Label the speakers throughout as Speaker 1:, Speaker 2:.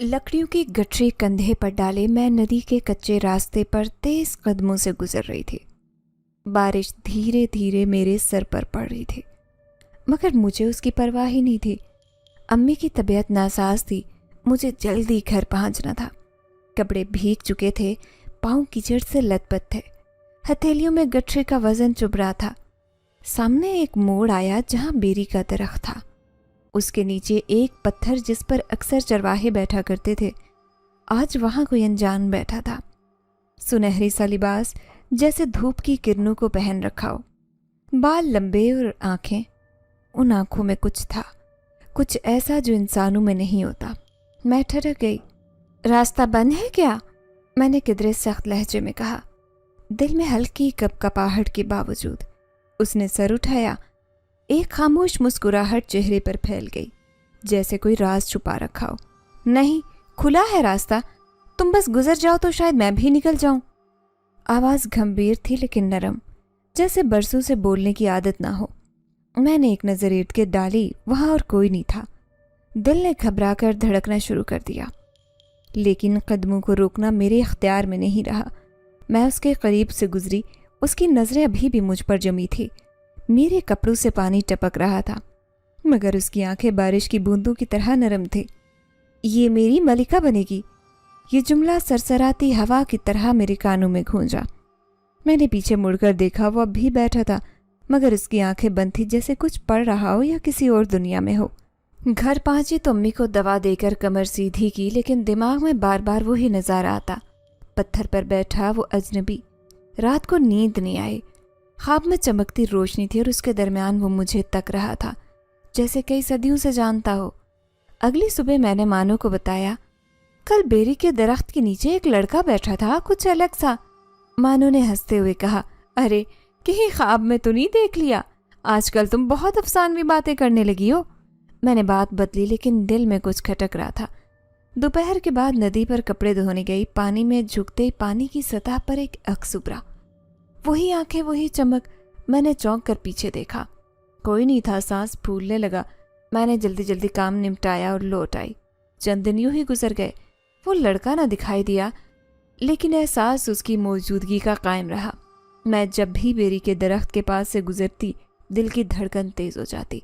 Speaker 1: लकड़ियों की गठरी कंधे पर डाले मैं नदी के कच्चे रास्ते पर तेज कदमों से गुजर रही थी। बारिश धीरे धीरे मेरे सर पर पड़ रही थी, मगर मुझे उसकी परवाह ही नहीं थी। अम्मी की तबीयत नासाज थी, मुझे जल्दी घर पहुंचना था। कपड़े भीग चुके थे, पाँव कीचड़ से लथपथ थे, हथेलियों में गठरी का वजन चुभ रहा था। सामने एक मोड़ आया जहां बेरी का दरख्त था। उसके नीचे एक पत्थर जिस पर अक्सर चरवाहे बैठा करते थे, आज वहां कोई अनजान बैठा था। सुनहरी सा लिबास जैसे धूप की किरणों को पहन रखा हो, बाल लंबे और आंखें। उन आंखों में कुछ था, कुछ ऐसा जो इंसानों में नहीं होता। मैं ठहर गई। रास्ता बंद है क्या? मैंने किधरे सख्त लहजे में कहा, दिल में हल्की कपकपाहट के बावजूद। उसने सर उठाया। एक खामोश मुस्कुराहट चेहरे पर फैल गई, जैसे कोई राज छुपा रखा हो। नहीं, खुला है रास्ता, तुम बस गुजर जाओ तो शायद मैं भी निकल जाऊं। आवाज गंभीर थी लेकिन नरम, जैसे बरसों से बोलने की आदत ना हो। मैंने एक नजर इर्द गिर्द डाली, वहां और कोई नहीं था। दिल ने घबराकर धड़कना शुरू कर दिया, लेकिन कदमों को रोकना मेरे इख्तियार में नहीं रहा। मैं उसके करीब से गुजरी। उसकी नजरें अभी भी मुझ पर जमी थी। मेरे कपड़ों से पानी टपक रहा था, मगर उसकी आंखें बारिश की बूंदों की तरह नरम थी। ये मेरी मलिका बनेगी, ये जुमला सरसराती हवा की तरह मेरे कानों में गूंजा। मैंने पीछे मुड़कर देखा, वो अब भी बैठा था, मगर उसकी आंखें बंद थी, जैसे कुछ पढ़ रहा हो या किसी और दुनिया में हो। घर पहुंची तो अम्मी को दवा देकर कमर सीधी की, लेकिन दिमाग में बार बार वही नजारा आता। पत्थर पर बैठा वो अजनबी। रात को नींद नहीं आई। ख्वाब में चमकती रोशनी थी और उसके दरमियान वो मुझे तक रहा था, जैसे कई सदियों से जानता हो। अगली सुबह मैंने मानो को बताया, कल बेरी के दरख्त के नीचे एक लड़का बैठा था, कुछ अलग सा। मानो ने हंसते हुए कहा, अरे कहीं ख्वाब में तो नहीं देख लिया? आजकल तुम बहुत अफसानवी बातें करने लगी हो। मैंने बात बदली, लेकिन दिल में कुछ खटक रहा था। दोपहर के बाद नदी पर कपड़े धोने गई। पानी में झुकते पानी की सतह पर एक अक्स उभरा। वही आंखें, वही चमक। मैंने चौंक कर पीछे देखा, कोई नहीं था। सांस फूलने लगा। मैंने जल्दी जल्दी काम निपटाया और लौट आई। चंद दिन यूं ही गुजर गए। वो लड़का ना दिखाई दिया, लेकिन एहसास उसकी मौजूदगी का कायम रहा। मैं जब भी बेरी के दरख्त के पास से गुजरती, दिल की धड़कन तेज हो जाती।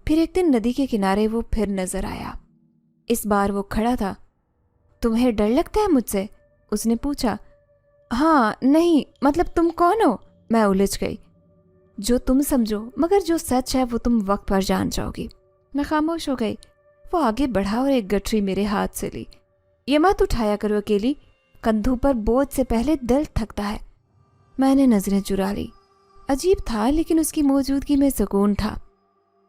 Speaker 1: फिर एक दिन नदी के किनारे वो फिर नजर आया। इस बार वो खड़ा था। तुम्हें डर लगता है मुझसे? उसने पूछा। हाँ, नहीं, मतलब तुम कौन हो? मैं उलझ गई। जो तुम समझो, मगर जो सच है वो तुम वक्त पर जान जाओगी। मैं खामोश हो गई। वो आगे बढ़ा और एक गठरी मेरे हाथ से ली। ये मत उठाया करो अकेली, कंधों पर बोझ से पहले दिल थकता है। मैंने नजरें चुरा ली। अजीब था, लेकिन उसकी मौजूदगी में सुकून था,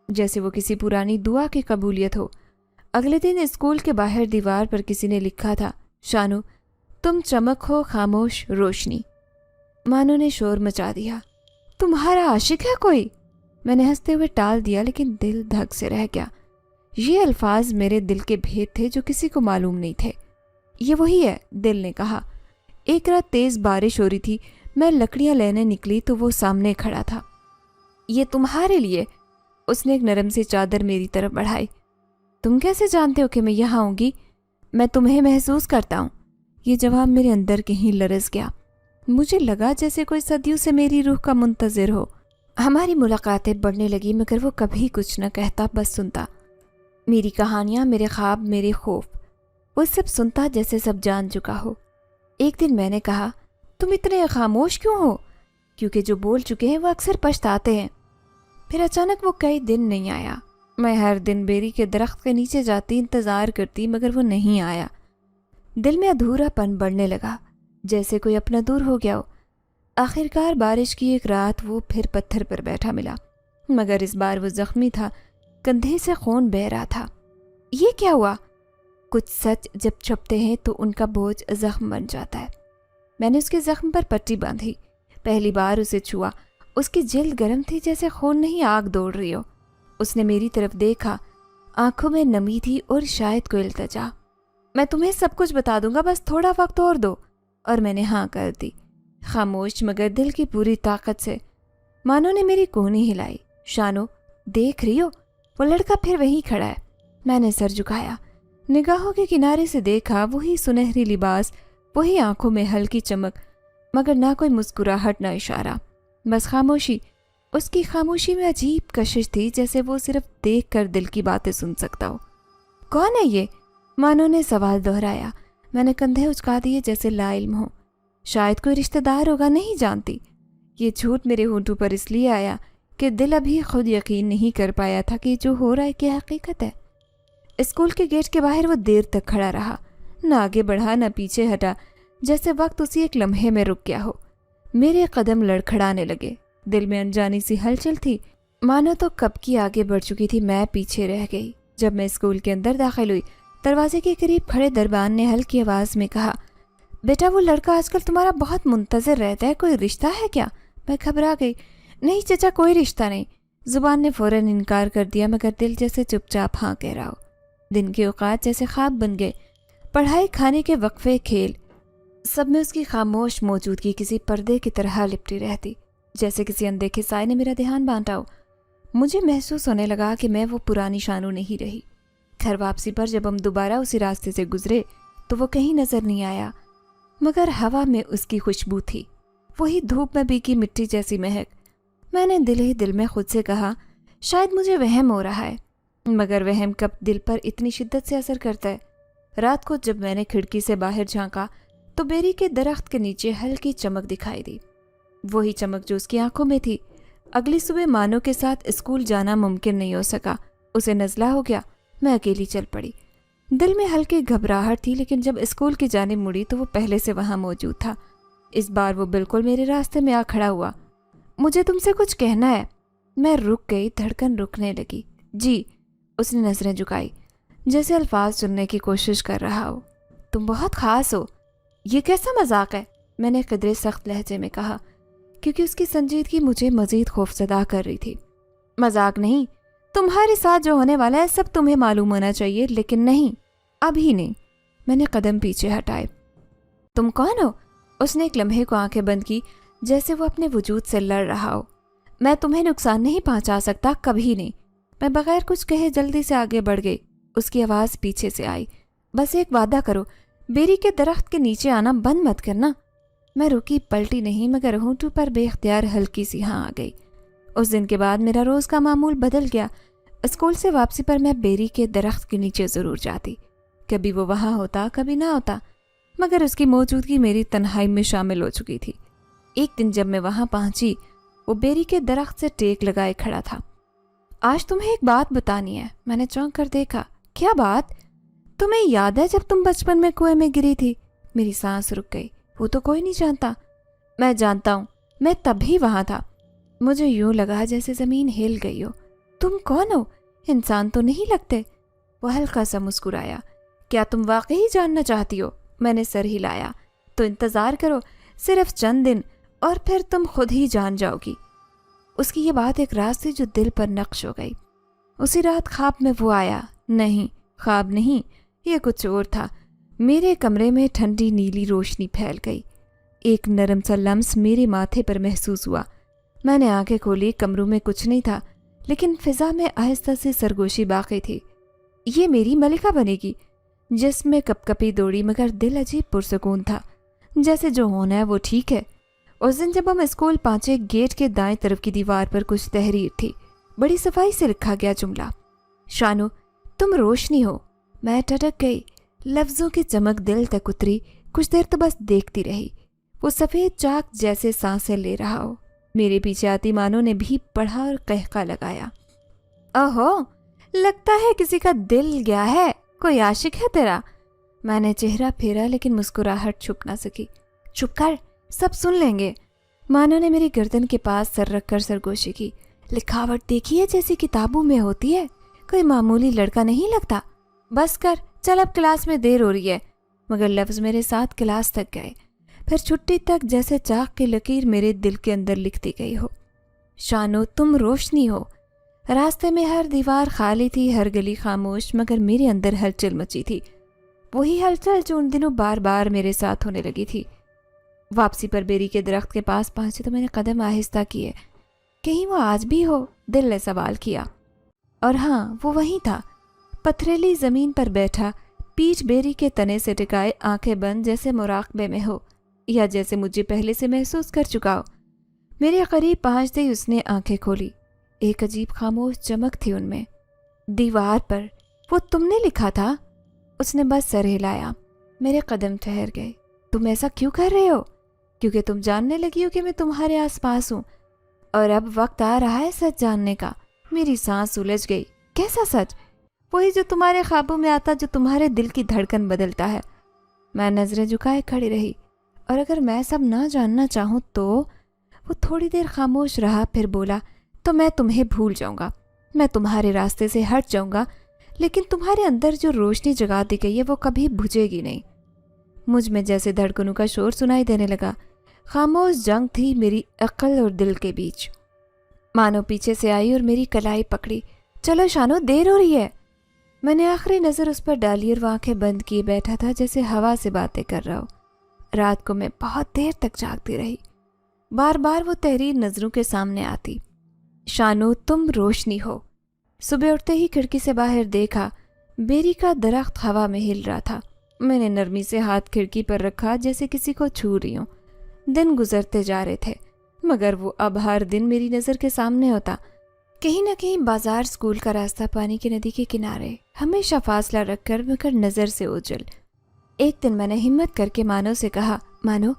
Speaker 1: जैसे वो किसी पुरानी दुआ की कबूलियत हो। अगले दिन स्कूल के बाहर दीवार पर किसी ने लिखा था, शानू तुम चमक हो, खामोश रोशनी। मानो ने शोर मचा दिया, तुम्हारा आशिक है कोई? मैंने हंसते हुए टाल दिया, लेकिन दिल धक से रह गया। ये अल्फाज मेरे दिल के भेद थे जो किसी को मालूम नहीं थे। ये वही है, दिल ने कहा। एक रात तेज बारिश हो रही थी। मैं लकड़ियां लेने निकली तो वो सामने खड़ा था। ये तुम्हारे लिए। उसने एक नरम सी चादर मेरी तरफ बढ़ाई। तुम कैसे जानते हो कि मैं यहाँ आऊंगी? मैं तुम्हें महसूस करता हूँ। ये जवाब मेरे अंदर कहीं लरस गया। मुझे लगा जैसे कोई सदियों से मेरी रूह का मुंतजिर हो। हमारी मुलाकातें बढ़ने लगी, मगर वो कभी कुछ न कहता, बस सुनता। मेरी कहानियां, मेरे ख्वाब, मेरे खौफ, वो सब सुनता जैसे सब जान चुका हो। एक दिन मैंने कहा, तुम इतने खामोश क्यों हो? क्योंकि जो बोल चुके हैं वो अक्सर पछताते हैं। फिर अचानक वो कई दिन नहीं आया। मैं हर दिन बेरी के दरख्त के नीचे जाती, इंतजार करती, मगर वो नहीं आया। दिल में अधूरापन बढ़ने लगा, जैसे कोई अपना दूर हो गया हो। आखिरकार बारिश की एक रात वो फिर पत्थर पर बैठा मिला, मगर इस बार वो जख्मी था, कंधे से खून बह रहा था। ये क्या हुआ? कुछ सच जब छुपते हैं तो उनका बोझ जख्म बन जाता है। मैंने उसके जख्म पर पट्टी बांधी। पहली बार उसे छुआ। उसकी जिल्द गर्म थी, जैसे खून नहीं आग दौड़ रही हो। उसने मेरी तरफ देखा। आंखों में नमी थी और शायद कोई इल्तिजा। मैं तुम्हें सब कुछ बता दूंगा, बस थोड़ा वक्त और दो। और मैंने हाँ कर दी, खामोश मगर दिल की पूरी ताकत से। मानो ने मेरी कोहनी हिलाई। शानो, देख रही हो? वो लड़का फिर वहीं खड़ा है। मैंने सर झुकाया। निगाहों के किनारे से देखा, वही सुनहरी लिबास, वही आंखों में हल्की चमक, मगर ना कोई मुस्कुराहट ना इशारा, बस खामोशी। उसकी खामोशी में अजीब कशिश थी, जैसे वो सिर्फ देख कर दिल की बातें सुन सकता हो। कौन है ये? मानो ने सवाल दोहराया। मैंने कंधे उचका दिए जैसे लाइल्म हो। शायद कोई रिश्तेदार होगा, नहीं जानती। ये झूठ मेरे होंठों पर इसलिए आया कि दिल अभी खुद यकीन नहीं कर पाया था कि जो हो रहा है क्या हकीकत है। स्कूल के गेट के बाहर वो देर तक खड़ा रहा, ना आगे बढ़ा ना पीछे हटा, जैसे वक्त उसी एक लम्हे में रुक गया हो। मेरे कदम लड़खड़ाने लगे, दिल में अनजानी सी हलचल थी, मानो तो कब की आगे बढ़ चुकी थी, मैं पीछे रह गई। जब मैं स्कूल के अंदर दाखिल हुई, दरवाजे के करीब खड़े दरबान ने हल्की आवाज़ में कहा, बेटा वो लड़का आजकल तुम्हारा बहुत मुंतज़र रहता है, कोई रिश्ता है क्या? मैं घबरा गई। नहीं चचा, कोई रिश्ता नहीं। जुबान ने फ़ौरन इनकार कर दिया, मगर दिल जैसे चुपचाप हाँ कह रहा हो। दिन के औकात जैसे ख्वाब बन गए, पढ़ाई, खाने के वक्फे, खेल, सब में उसकी खामोश मौजूदगी किसी पर्दे की तरह लिपटी रहती, जैसे किसी अनदेखे साए ने मेरा ध्यान बांटा हो। मुझे महसूस होने लगा कि मैं वो पुरानी शानू नहीं रही। घर वापसी पर जब हम दोबारा उसी रास्ते से गुजरे तो वो कहीं नजर नहीं आया, मगर हवा में उसकी खुशबू थी, वही धूप में भीगी मिट्टी जैसी महक। मैंने दिल ही दिल में खुद से कहा, शायद मुझे वहम हो रहा है, मगर वहम कब दिल पर इतनी शिद्दत से असर करता है। रात को जब मैंने खिड़की से बाहर झांका तो बेरी के दरख्त के नीचे हल्की चमक दिखाई दी, वही चमक जो उसकी आंखों में थी। अगली सुबह मानो के साथ स्कूल जाना मुमकिन नहीं हो सका, उसे नज़ला हो गया। मैं अकेली चल पड़ी। दिल में हल्की घबराहट थी, लेकिन जब स्कूल की जानिब मुड़ी तो वो पहले से वहाँ मौजूद था। इस बार वो बिल्कुल मेरे रास्ते में आ खड़ा हुआ। मुझे तुमसे कुछ कहना है। मैं रुक गई, धड़कन रुकने लगी। जी। उसने नज़रें झुकाई, जैसे अल्फाज सुनने की कोशिश कर रहा हो। तुम बहुत ख़ास हो। ये कैसा मजाक है? मैंने कदरे सख्त लहजे में कहा, क्योंकि उसकी संजीदगी मुझे मज़ीद खौफजदा कर रही थी। मजाक नहीं, तुम्हारे साथ जो होने वाला है सब तुम्हें मालूम होना चाहिए, लेकिन नहीं, अभी नहीं। मैंने कदम पीछे हटाए। तुम कौन हो? उसने एक लम्हे को आंखें बंद की, जैसे वो अपने वजूद से लड़ रहा हो। मैं तुम्हें नुकसान नहीं पहुंचा सकता, कभी नहीं। मैं बगैर कुछ कहे जल्दी से आगे बढ़ गई। उसकी आवाज़ पीछे से आई, बस एक वादा करो, बेरी के दरख्त के नीचे आना बंद मत करना। मैं रुकी, पलटी नहीं, मगर होंठों पर बेख्तियार हल्की सी हाँ आ गई। उस दिन के बाद मेरा रोज़ का मामूल बदल गया। स्कूल से वापसी पर मैं बेरी के दरख्त के नीचे ज़रूर जाती। कभी वो वहाँ होता, कभी ना होता, मगर उसकी मौजूदगी मेरी तन्हाई में शामिल हो चुकी थी। एक दिन जब मैं वहाँ पहुँची, वो बेरी के दरख्त से टेक लगाए खड़ा था। आज तुम्हें एक बात बतानी है। मैंने चौंक कर देखा। क्या बात? तुम्हें याद है जब तुम बचपन में कुएं में गिरी थी? मेरी सांस रुक गई। वो तो कोई नहीं जानता। मैं जानता हूँ, मैं तभी वहाँ था। मुझे यूं लगा जैसे ज़मीन हिल गई हो। तुम कौन हो? इंसान तो नहीं लगते। वो हल्का सा मुस्कुराया। क्या तुम वाकई जानना चाहती हो? मैंने सर हिलाया। तो इंतज़ार करो, सिर्फ चंद दिन, और फिर तुम खुद ही जान जाओगी। उसकी ये बात एक रात से जो दिल पर नक्श हो गई। उसी रात ख्वाब में वो आया। नहीं, ख्वाब नहीं, ये कुछ और था। मेरे कमरे में ठंडी नीली रोशनी फैल गई। एक नरम सा लम्स मेरे माथे पर महसूस हुआ। मैंने आंखें खोली। कमरों में कुछ नहीं था, लेकिन फिजा में आहिस्ता सी सरगोशी बाकी थी। ये मेरी मलिका बनेगी। जिसमें कपकपी दौड़ी, मगर दिल अजीब पुरसकून था, जैसे जो होना है वो ठीक है। उस दिन जब हम स्कूल पहुंचे, गेट के दाएं तरफ की दीवार पर कुछ तहरीर थी। बड़ी सफाई से लिखा गया जुमला, शानू तुम रोशनी हो। मैं टटक गई। लफ्ज़ों की चमक दिल तक उतरी। कुछ देर तो बस देखती रही। वो सफ़ेद चाक जैसे सांसें ले रहा हो। मेरे पीछे आती मानो ने भी पढ़ा और कहका लगाया, ओहो, लगता है किसी का दिल गया है। कोई आशिक है तेरा? मैंने चेहरा फेरा, लेकिन मुस्कुराहट छुप ना सकी। चुप कर, सब सुन लेंगे। मानो ने मेरी गर्दन के पास सर रखकर सरगोशी की। लिखावट देखी है जैसी किताबों में होती है। कोई मामूली लड़का नहीं लगता। बस कर, चल अब क्लास में देर हो रही है। मगर लफ्ज़ मेरे साथ क्लास तक गए, फिर छुट्टी तक, जैसे चाक की लकीर मेरे दिल के अंदर लिखती गई हो। शानू तुम रोशनी हो। रास्ते में हर दीवार खाली थी, हर गली खामोश, मगर मेरे अंदर हलचल मची थी। वही हलचल जो उन दिनों बार बार मेरे साथ होने लगी थी। वापसी पर बेरी के दरख्त के पास पहुंचे तो मैंने कदम आहिस्ता किए। कहीं वो आज भी हो, दिल ने सवाल किया। और हाँ, वो वहीं था, पथरीली ज़मीन पर बैठा, पीठ बेरी के तने से टिकाए, आंखें बंद, जैसे मुराकबे में हो या जैसे मुझे पहले से महसूस कर चुका हो। मेरे करीब पहुंचते ही उसने आंखें खोली। एक अजीब खामोश चमक थी उनमें। दीवार पर वो तुमने लिखा था? उसने बस सर हिलाया। मेरे कदम ठहर गए। तुम ऐसा क्यों कर रहे हो? क्योंकि तुम जानने लगी हो कि मैं तुम्हारे आसपास हूँ, और अब वक्त आ रहा है सच जानने का। मेरी सांस उलझ गई। कैसा सच? वही जो तुम्हारे ख्वाबों में आता, जो तुम्हारे दिल की धड़कन बदलता है। मैं नजरें झुकाए खड़ी रही। और अगर मैं सब ना जानना चाहूँ तो? वो थोड़ी देर खामोश रहा, फिर बोला, तो मैं तुम्हें भूल जाऊंगा, मैं तुम्हारे रास्ते से हट जाऊंगा, लेकिन तुम्हारे अंदर जो रोशनी जगा दी गई है वो कभी बुझेगी नहीं। मुझ में जैसे धड़कनों का शोर सुनाई देने लगा। खामोश जंग थी मेरी अक्ल और दिल के बीच। मानो पीछे से आई और मेरी कलाई पकड़ी। चलो शानो, देर हो रही है। मैंने आखिरी नज़र उस पर डाली और वो आंखें बंद किए बैठा था, जैसे हवा से बातें कर रहा हो। रात को मैं बहुत देर तक जागती रही। बार बार वो तहरीर नज़रों के सामने आती। शानो, तुम रोशनी हो। सुबह उठते ही खिड़की से बाहर देखा। बेरी का दरख्त हवा में हिल रहा था। मैंने नरमी से हाथ खिड़की पर रखा, जैसे किसी को छू रही हूँ। दिन गुजरते जा रहे थे, मगर वो अब हर दिन मेरी नज़र के सामने होता। कहीं न कहीं बाजार, स्कूल का रास्ता, पानी की नदी के किनारे, हमेशा फासला रखकर मगर नज़र से ओझल। एक दिन मैंने हिम्मत करके मानो से कहा, मानो,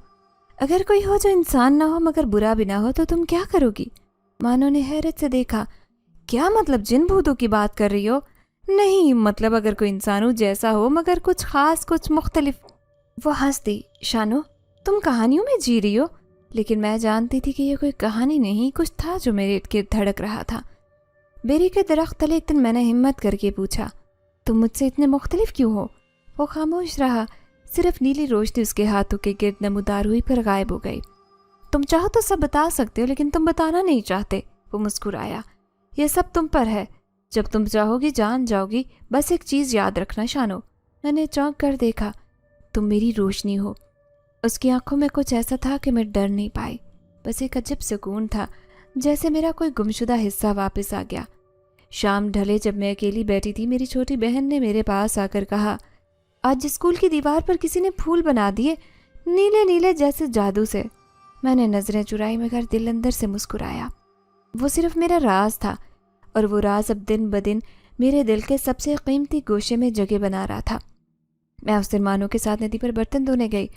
Speaker 1: अगर कोई हो जो इंसान ना हो मगर बुरा भी ना हो तो तुम क्या करोगी? मानो ने हैरत से देखा। क्या मतलब, जिन भूतों की बात कर रही हो? नहीं, मतलब अगर कोई इंसान हो जैसा हो मगर कुछ खास, कुछ मुख्तलिफ। वो हंस दी। शानो, तुम कहानियों में जी रही हो। लेकिन मैं जानती थी कि ये कोई कहानी नहीं, कुछ था जो मेरे इर्द गिर्द धड़क रहा था। बेरी के दरख्त तले एक दिन मैंने हिम्मत करके पूछा, तुम मुझसे इतने मुख्तलिफ क्यों हो? वो खामोश रहा। सिर्फ नीली रोशनी उसके हाथों के गिर्द नमूदार हुई, फिर गायब हो गई। तुम चाहो तो सब बता सकते हो, लेकिन तुम बताना नहीं चाहते। वो मुस्कुराया। ये सब तुम पर है। जब तुम चाहोगी जान जाओगी। बस एक चीज़ याद रखना शानो। मैंने चौंक कर देखा। तुम मेरी रोशनी हो। उसकी आंखों में कुछ ऐसा था कि मैं डर नहीं पाई। बस एक अजीब सुकून था, जैसे मेरा कोई गुमशुदा हिस्सा वापस आ गया। शाम ढले जब मैं अकेली बैठी थी, मेरी छोटी बहन ने मेरे पास आकर कहा, आज स्कूल की दीवार पर किसी ने फूल बना दिए, नीले नीले जैसे जादू से। मैंने नजरें चुराई मगर दिल अंदर से मुस्कुराया। वो सिर्फ मेरा राज था, और वो राज अब दिन ब दिन मेरे दिल के सबसे कीमती गोशे में जगह बना रहा था। मैं उस दिन मानो के साथ नदी पर बर्तन धोने गई।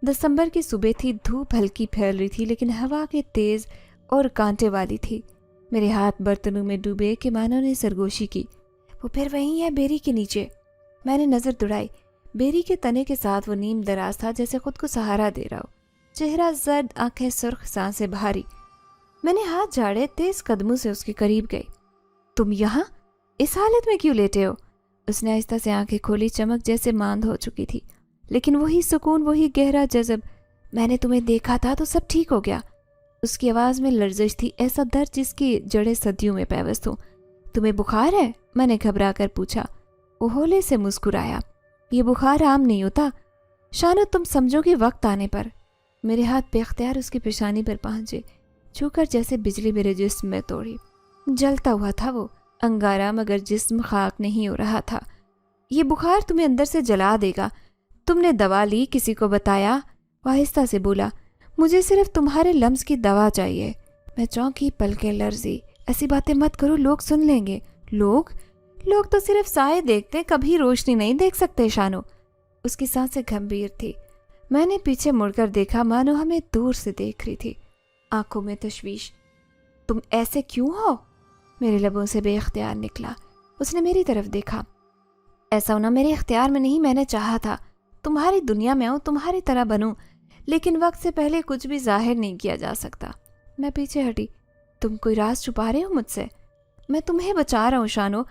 Speaker 1: दिसंबर की सुबह थी। धूप हल्की फैल रही थी, लेकिन हवा के तेज और कांटे वाली थी। मेरे हाथ बर्तनों में डूबे कि मानो ने सरगोशी की। वो फिर वहीं है, बेरी के नीचे। मैंने नजर दौड़ाई। बेरी के तने के साथ वो नीम दराज था, जैसे खुद को सहारा दे रहा हो। चेहरा जर्द, आंखें सुर्ख, सांसें भारी। मैंने हाथ झाड़े, तेज कदमों से उसके करीब गई। तुम यहाँ इस हालत में क्यों लेटे हो? उसने आहिस्ता से आंखें खोली। चमक जैसे मांद हो चुकी थी, लेकिन वही सुकून, वही गहरा जज़ब। मैंने तुम्हें देखा था तो सब ठीक हो गया। उसकी आवाज़ में लर्जिश थी, ऐसा दर्द जिसकी जड़ें सदियों में पैवस्त हों। तुम्हें बुखार है? मैंने घबरा कर पूछा। वो होले से मुस्कुराया। ये बुखार आम नहीं होता शानो, तुम समझोगी वक्त आने पर। मेरे हाथ बेख्तियार उसकी पेशानी पर पहुंचे, छूकर जैसे बिजली मेरे जिस्म में तोड़ी। जलता हुआ था वो, अंगारा, मगर जिस्म खाक नहीं हो रहा था। ये बुखार तुम्हें अंदर से जला देगा। तुमने दवा ली, किसी को बताया? आहिस्ता से बोला। मुझे सिर्फ तुम्हारे लम्स की दवा चाहिए। मैं चौंकी, पलकें लर्जी। ऐसी बातें मत करो, लोग सुन लेंगे। लोग तो सिर्फ साए देखते, कभी रोशनी नहीं देख सकते शानो। उसकी सांसें गंभीर थी। मैंने पीछे मुड़कर देखा, मानो हमें दूर से देख रही थी, आंखों में तशवीश। तुम ऐसे क्यों हो? मेरे लबों से बेख्तियार निकला। उसने मेरी तरफ देखा। ऐसा होना मेरे इख्तियार में नहीं, मैंने चाहा था। तुम्हारी दुनिया में आऊं, तुम्हारी तरह बनूं, लेकिन वक्त से पहले कुछ भी जाहिर नहीं किया जा सकता। मैं पीछे हटी। तुम कोई राज छुपा रहे हो मुझसे? मैं तुम्हें बचा रहा हूँ शानो।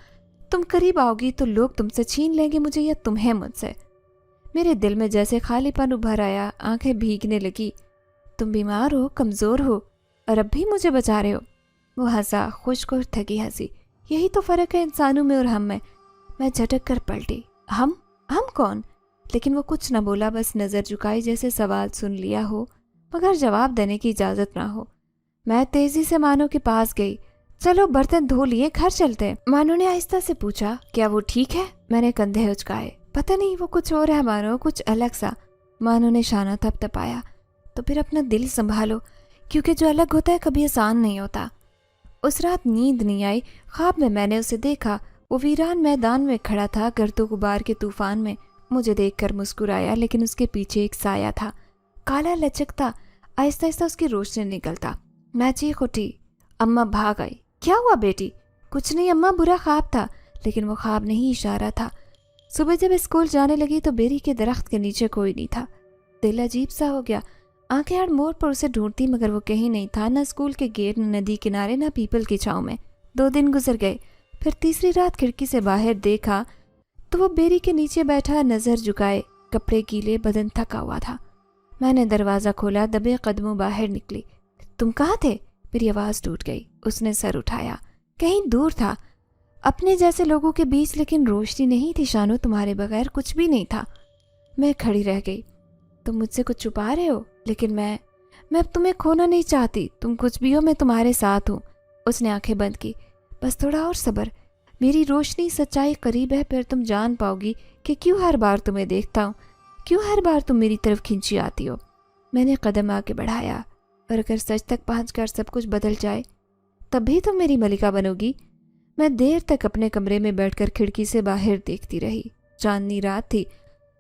Speaker 1: तुम करीब आओगी तो लोग तुमसे छीन लेंगे मुझे, या तुम्हें मुझसे। मेरे दिल में जैसे खालीपन उभर आया, आंखें भीगने लगी। तुम बीमार हो, कमज़ोर हो, और अब भी मुझे बचा रहे हो। वो हंसा, खुश्क और थकी हंसी। यही तो फ़र्क है इंसानों में और हम में। मैं झटक कर पलटी। हम कौन? लेकिन वो कुछ न बोला, बस नज़र झुकाई, जैसे सवाल सुन लिया हो मगर जवाब देने की इजाज़त ना हो। मैं तेज़ी से मानो के पास गई। चलो बर्तन धो लिए, घर चलते हैं। मानो ने आहिस्ता से पूछा, क्या वो ठीक है? मैंने कंधे उचकाए। पता नहीं वो कुछ और है मानो, कुछ अलग सा। मानो ने शाना थपथपाया। तो फिर अपना दिल संभालो, क्योंकि जो अलग होता है कभी आसान नहीं होता। उस रात नींद नहीं आई। ख्वाब में मैंने उसे देखा। वो वीरान मैदान में खड़ा था, गर्दो गुबार के तूफान में। मुझे देखकर मुस्कुराया, लेकिन उसके पीछे एक साया था, काला लचकता। आहिस्ता आहिस्ता उसकी रोशनी निकलता। मैं चीख उठी। अम्मा भाग आई। क्या हुआ बेटी? कुछ नहीं अम्मा, बुरा ख्वाब था। लेकिन वो ख्वाब नहीं, इशारा था। सुबह जब स्कूल जाने लगी तो बेरी के दरख्त के नीचे कोई नहीं था। दिल अजीब सा हो गया। आंखें हर मोड़ पर उसे ढूंढती, मगर वो कहीं नहीं था। न स्कूल के गेट, न नदी किनारे, न पीपल की छांव में। 2 दिन गुजर गए। फिर तीसरी रात खिड़की से बाहर देखा तो वो बेरी के नीचे बैठा, नजर झुकाए, कपड़े गीले, बदन थका हुआ था। मैंने दरवाज़ा खोला, दबे कदमों बाहर निकली। तुम कहाँ थे? मेरी आवाज़ टूट गई। उसने सर उठाया। कहीं दूर था, अपने जैसे लोगों के बीच, लेकिन रोशनी नहीं थी शानो, तुम्हारे बगैर कुछ भी नहीं था। मैं खड़ी रह गई। तुम मुझसे कुछ छुपा रहे हो, लेकिन मैं अब तुम्हें खोना नहीं चाहती। तुम कुछ भी हो, मैं तुम्हारे साथ हूँ। उसने आंखें बंद की। बस थोड़ा और सब्र, मेरी रोशनी सच्चाई करीब है, फिर तुम जान पाओगी कि क्यों हर बार तुम्हें देखता हूँ, क्यों हर बार तुम मेरी तरफ खींची आती हो। मैंने कदम आगे बढ़ाया। और अगर सच तक पहुंचकर सब कुछ बदल जाए, तब भी तुम मेरी मलिका बनोगी। मैं देर तक अपने कमरे में बैठकर खिड़की से बाहर देखती रही। चांदनी रात थी।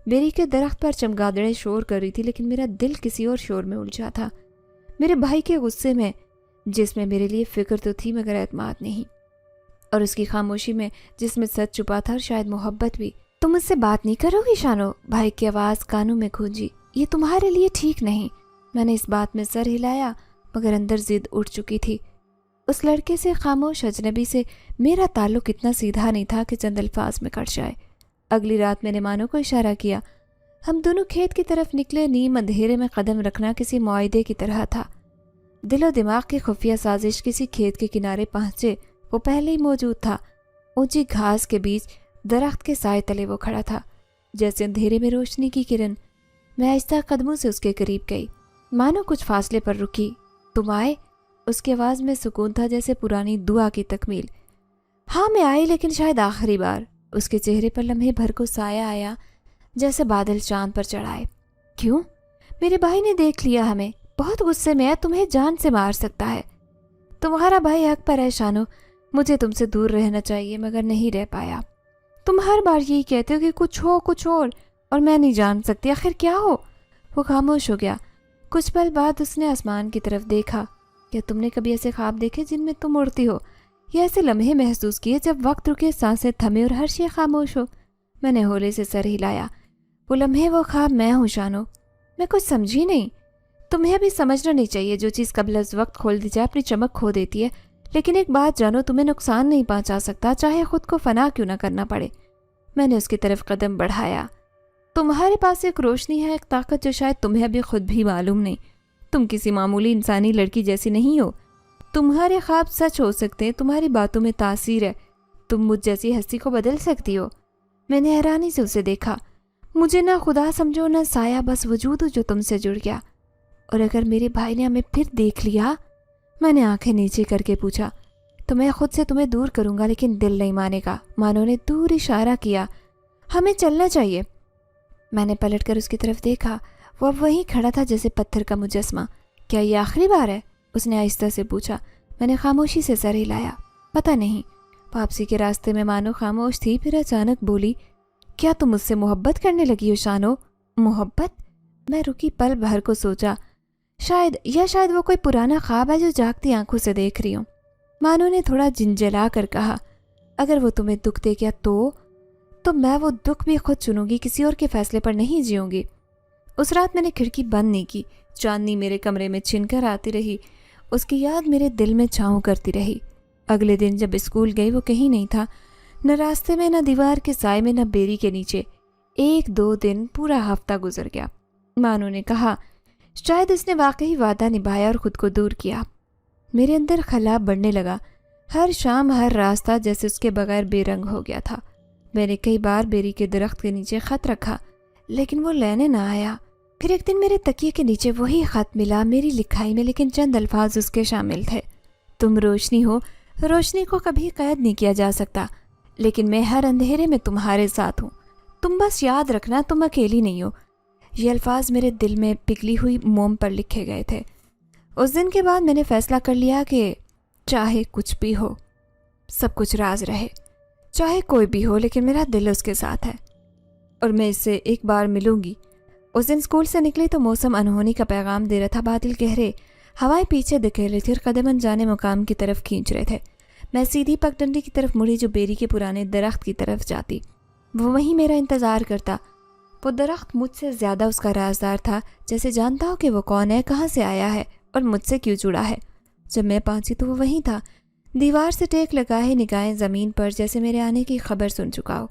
Speaker 1: बेरी के दरख्त पर चमगादड़ें शोर कर रही थी, लेकिन मेरा दिल किसी और शोर में उलझा था। मेरे भाई के गुस्से में, जिसमें मेरे लिए फिक्र तो थी मगर एतमाद नहीं, और उसकी खामोशी में, जिसमें सच छुपा था और शायद मोहब्बत भी। तुम मुझसे बात नहीं करोगी शानो? भाई की आवाज़ कानों में गूंजी। ये तुम्हारे लिए ठीक नहीं। मैंने इस बात में सर हिलाया, मगर अंदर जिद उठ चुकी थी। उस लड़के से, खामोश अजनबी से, मेरा ताल्लुक इतना सीधा नहीं था कि चंद अल्फाज में कट जाए। अगली रात मैंने मानो को इशारा किया। हम दोनों खेत की तरफ निकले। नीम अंधेरे में कदम रखना किसी मुआहदे की तरह था। दिलो दिमाग की खुफिया साजिश। किसी खेत के किनारे पहुंचे, वो पहले ही मौजूद था। ऊंची घास के बीच, दरख्त के साए तले वो खड़ा था, जैसे अंधेरे में रोशनी की किरण। मैं आहिस्ता कदमों से उसके करीब गई। मानो कुछ फासले पर रुकी। तुम आए? उसकी आवाज़ में सुकून था, जैसे पुरानी दुआ की तकमील। हाँ मैं आई, लेकिन शायद आखिरी बार। उसके चेहरे पर लम्हे भर को साया आया, जैसे बादल चांद पर चढ़ाए। क्यों? मेरे भाई ने देख लिया हमें, बहुत गुस्से में है, तुम्हें जान से मार सकता है। तुम्हारा भाई हक पर है शानो, मुझे तुमसे दूर रहना चाहिए, मगर नहीं रह पाया। तुम हर बार यही कहते हो कि कुछ हो, कुछ और मैं नहीं जान सकती आखिर क्या हो। वो खामोश हो गया। कुछ पल बाद उसने आसमान की तरफ देखा। क्या तुमने कभी ऐसे ख्वाब देखे जिनमें तुम उड़ती हो, या ऐसे लम्हे महसूस किए जब वक्त रुके, सांसें थमे और हर शे खामोश हो? मैंने होले से सर हिलाया। वो लम्हे, वो ख्वाब मैं हूँ शानो। मैं कुछ समझी नहीं। तुम्हें भी समझना नहीं चाहिए। जो चीज़ कबल अज़ वक्त खोल दी जाए अपनी चमक खो देती है। लेकिन एक बात जानो, तुम्हें नुकसान नहीं पहुंचा सकता, चाहे खुद को फना क्यों ना करना पड़े। मैंने उसकी तरफ कदम बढ़ाया। तुम्हारे पास एक रोशनी है, एक ताकत जो शायद तुम्हें अभी खुद भी मालूम नहीं। तुम किसी मामूली इंसानी लड़की जैसी नहीं हो। तुम्हारे ख्वाब सच हो सकते हैं, तुम्हारी बातों में तासीर है। तुम मुझ जैसी हस्ती को बदल सकती हो। मैंने हैरानी से उसे देखा। मुझे ना खुदा समझो ना साया, बस वजूद जो तुमसे जुड़ गया। और अगर मेरे भाई ने हमें फिर देख लिया? मैंने आंखें नीचे करके पूछा। तो मैं खुद से तुम्हें दूर करूंगा, लेकिन दिल नहीं मानेगा। मानो ने दूर इशारा किया। हमें चलना चाहिए। मैंने पलटकर उसकी तरफ देखा। वो अब वहीं खड़ा था, जैसे पत्थर का मुजस्मा। क्या ये आखिरी बार है? उसने आहिस्ता से पूछा। मैंने खामोशी से सर हिलाया। पता नहीं। वापसी के रास्ते में मानो खामोश थी, फिर अचानक बोली, क्या तुम मुझसे मोहब्बत करने लगी हो शानो? मोहब्बत? मैं रुकी, पल भर को सोचा। शायद वो कोई पुराना ख्वाब है जो जागती आंखों से देख रही हूँ। मानो ने थोड़ा झिंझला कर कहा, अगर वो तुम्हें दुख दे गया तो मैं वो दुख भी खुद चुनूंगी, किसी और के फैसले पर नहीं जीऊंगी। उस रात मैंने खिड़की बंद नहीं की। चांदनी मेरे कमरे में छिनकर आती रही। उसकी याद मेरे दिल में छाँव करती रही। अगले दिन जब स्कूल गई, वो कहीं नहीं था, न रास्ते में, न दीवार के साए में, न बेरी के नीचे। 1-2 दिन, पूरा हफ्ता गुजर गया। मानो ने कहा, शायद इसने वाकई वादा निभाया और खुद को दूर किया। मेरे अंदर खला बढ़ने लगा। हर शाम, हर रास्ता जैसे उसके बगैर बेरंग हो गया था। मैंने कई बार बेरी के दरख्त के नीचे खत रखा, लेकिन वो लेने ना आया। फिर एक दिन मेरे तकिए के नीचे वही खत मिला, मेरी लिखाई में, लेकिन चंद अल्फाज उसके शामिल थे। तुम रोशनी हो, रोशनी को कभी कैद नहीं किया जा सकता, लेकिन मैं हर अंधेरे में तुम्हारे साथ हूँ। تم بس یاد رکھنا تم اکیلی نہیں ہو۔ یہ الفاظ میرے دل میں پگھلی ہوئی موم پر لکھے گئے تھے۔ اس دن کے بعد میں نے فیصلہ کر لیا کہ چاہے کچھ بھی ہو، سب کچھ راز رہے، چاہے کوئی بھی ہو، لیکن میرا دل اس کے ساتھ ہے اور میں اس سے ایک بار ملوں گی۔ اس دن اسکول سے نکلی تو موسم انہونی کا پیغام دے رہا تھا، بادل گہرے ہوائیں پیچھے دکھیل رہی تھی اور قدم انجانے مقام کی طرف کھینچ رہے تھے۔ میں سیدھی پگڈنڈی کی طرف مڑی جو بیری کے پرانے درخت کی طرف جاتی۔ وہ وہیں میرا انتظار کرتا۔ وہ درخت مجھ سے زیادہ اس کا رازدار تھا، جیسے جانتا ہو کہ وہ کون ہے، کہاں سے آیا ہے اور مجھ سے کیوں جڑا ہے۔ جب میں پہنچی تو وہ وہیں تھا، دیوار سے ٹیک لگائے، نگاہیں زمین پر، جیسے میرے آنے کی خبر سن چکا ہو۔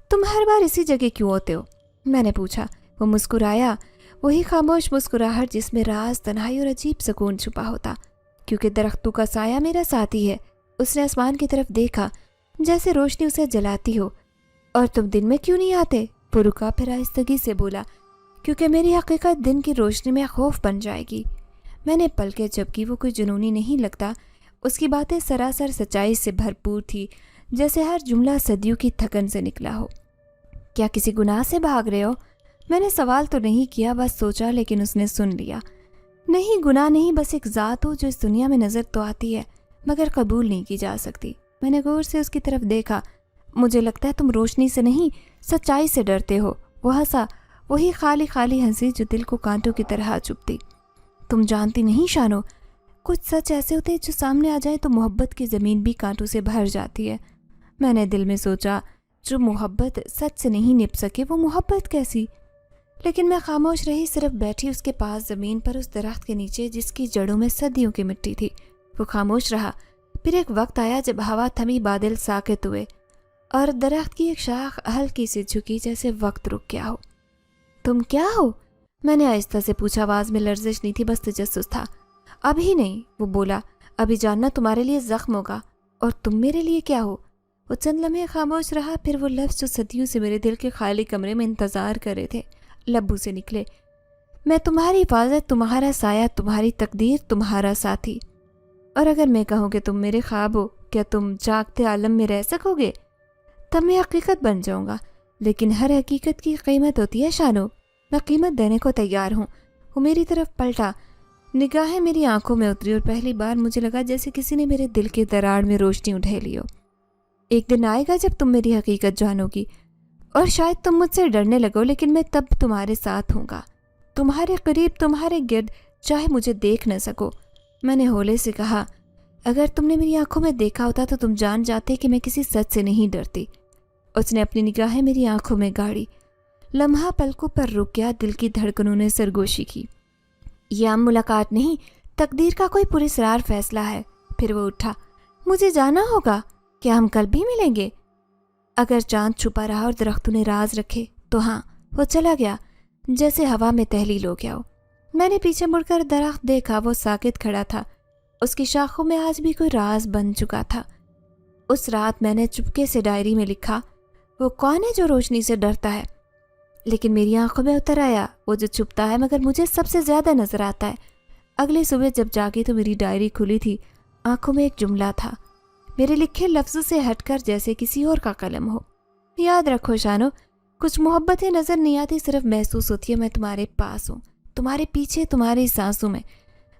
Speaker 1: تم ہر بار اسی جگہ کیوں ہوتے ہو؟ میں نے پوچھا۔ وہ مسکرایا، وہی خاموش مسکراہٹ جس میں راز، تنہائی اور عجیب سکون چھپا ہوتا۔ کیونکہ درختوں کا سایہ میرا ساتھی ہے۔ اس نے آسمان کی طرف دیکھا جیسے روشنی اسے جلاتی ہو۔ اور تم دن میں کیوں نہیں آتے؟ وہ رکا، پھر آہستگی سے بولا، کیونکہ میری حقیقت دن کی روشنی میں خوف بن جائے گی۔ میں نے پلکیں جھپکی۔ وہ کوئی جنونی نہیں لگتا، اس کی باتیں سراسر سچائی سے بھرپور تھی، جیسے ہر جملہ صدیوں کی تھکن سے نکلا ہو۔ کیا کسی گناہ سے بھاگ رہے ہو؟ میں نے سوال تو نہیں کیا، بس سوچا، لیکن اس نے سن لیا۔ نہیں، گناہ نہیں، بس ایک ذات ہو جو اس دنیا میں نظر تو آتی ہے مگر قبول نہیں کی جا سکتی۔ میں نے غور سے اس کی طرف دیکھا۔ مجھے لگتا ہے تم روشنی سے نہیں، سچائی سے ڈرتے ہو۔ وہ ہنسا، وہی خالی خالی ہنسی جو دل کو کانٹوں کی طرح چبھتی۔ تم جانتی نہیں شانو، کچھ سچ ایسے ہوتے ہیں جو سامنے آ جائے تو محبت کی زمین بھی کانٹوں سے بھر جاتی ہے۔ میں نے دل میں سوچا، جو محبت سچ سے نہیں نپ سکے وہ محبت کیسی؟ لیکن میں خاموش رہی، صرف بیٹھی اس کے پاس زمین پر، اس درخت کے نیچے جس کی جڑوں میں صدیوں کی مٹی تھی۔ وہ خاموش رہا۔ پھر ایک وقت آیا جب ہوا تھمی، بادل ساکت ہوئے اور درخت کی ایک شاخ ہلکی سی جھکی، جیسے وقت رک گیا ہو۔ تم کیا ہو؟ میں نے آہستہ سے پوچھا، آواز میں لرزش نہیں تھی، بس تجسس تھا۔ ابھی نہیں، وہ بولا، ابھی جاننا تمہارے لیے زخم ہوگا، اور تم میرے لیے کیا ہو؟ وہ چند لمحے خاموش رہا، پھر وہ لفظ جو صدیوں سے میرے دل کے خالی کمرے میں انتظار کر رہے تھے لبوں سے نکلے۔ میں تمہاری حفاظت، تمہارا سایہ، تمہاری تقدیر، تمہارا ساتھی۔ اور اگر میں کہوں کہ تم میرے خواب ہو، کیا تم جاگتے عالم میں رہ سکو گے؟ تب میں حقیقت بن جاؤں گا، لیکن ہر حقیقت کی قیمت ہوتی ہے شانو، میں قیمت دینے کو تیار ہوں۔ وہ میری طرف پلٹا، نگاہیں میری آنکھوں میں اتری، اور پہلی بار مجھے لگا جیسے کسی نے میرے دل کے دراڑ میں روشنی اٹھیلی ہو۔ ایک دن آئے گا جب تم میری حقیقت جانو گی، اور شاید تم مجھ سے ڈرنے لگو، لیکن میں تب تمہارے ساتھ ہوں گا، تمہارے قریب، تمہارے گرد، چاہے مجھے دیکھ نہ سکو۔ میں نے ہولے سے کہا، اگر تم نے میری آنکھوں میں دیکھا ہوتا تو تم جان جاتے کہ میں کسی سچ سے نہیں ڈرتی۔ اس نے اپنی نگاہیں میری آنکھوں میں گاڑی، لمحہ پلکوں پر رک گیا، دل کی دھڑکنوں نے سرگوشی کی۔ یہ عام ملاقات نہیں، تقدیر کا کوئی پراسرار فیصلہ ہے۔ پھر وہ اٹھا، مجھے جانا ہوگا، کیا ہم کل بھی ملیں گے؟ اگر چاند چھپا رہا اور درختوں نے راز رکھے تو ہاں۔ وہ چلا گیا جیسے ہوا میں تحلیل ہو گیا ہو۔ میں نے پیچھے مڑ کر درخت دیکھا، وہ ساکت کھڑا تھا، اس کی شاخوں میں آج بھی کوئی راز بن چکا تھا۔ اس رات میں نے چپکے سے ڈائری میں لکھا، وہ کون ہے جو روشنی سے ڈرتا ہے؟ لیکن میری آنکھوں میں اتر آیا، وہ جو چھپتا ہے مگر مجھے سب سے زیادہ نظر آتا ہے۔ اگلی صبح جب جاگی تو میری ڈائری کھلی تھی، آنکھوں میں ایک جملہ تھا، میرے لکھے لفظوں سے ہٹ کر جیسے کسی اور کا قلم ہو۔ یاد رکھو شانو، کچھ محبتیں نظر نہیں آتی، صرف محسوس ہوتی ہے۔ میں تمہارے پاس ہوں، تمہارے پیچھے، تمہاری سانسوں میں۔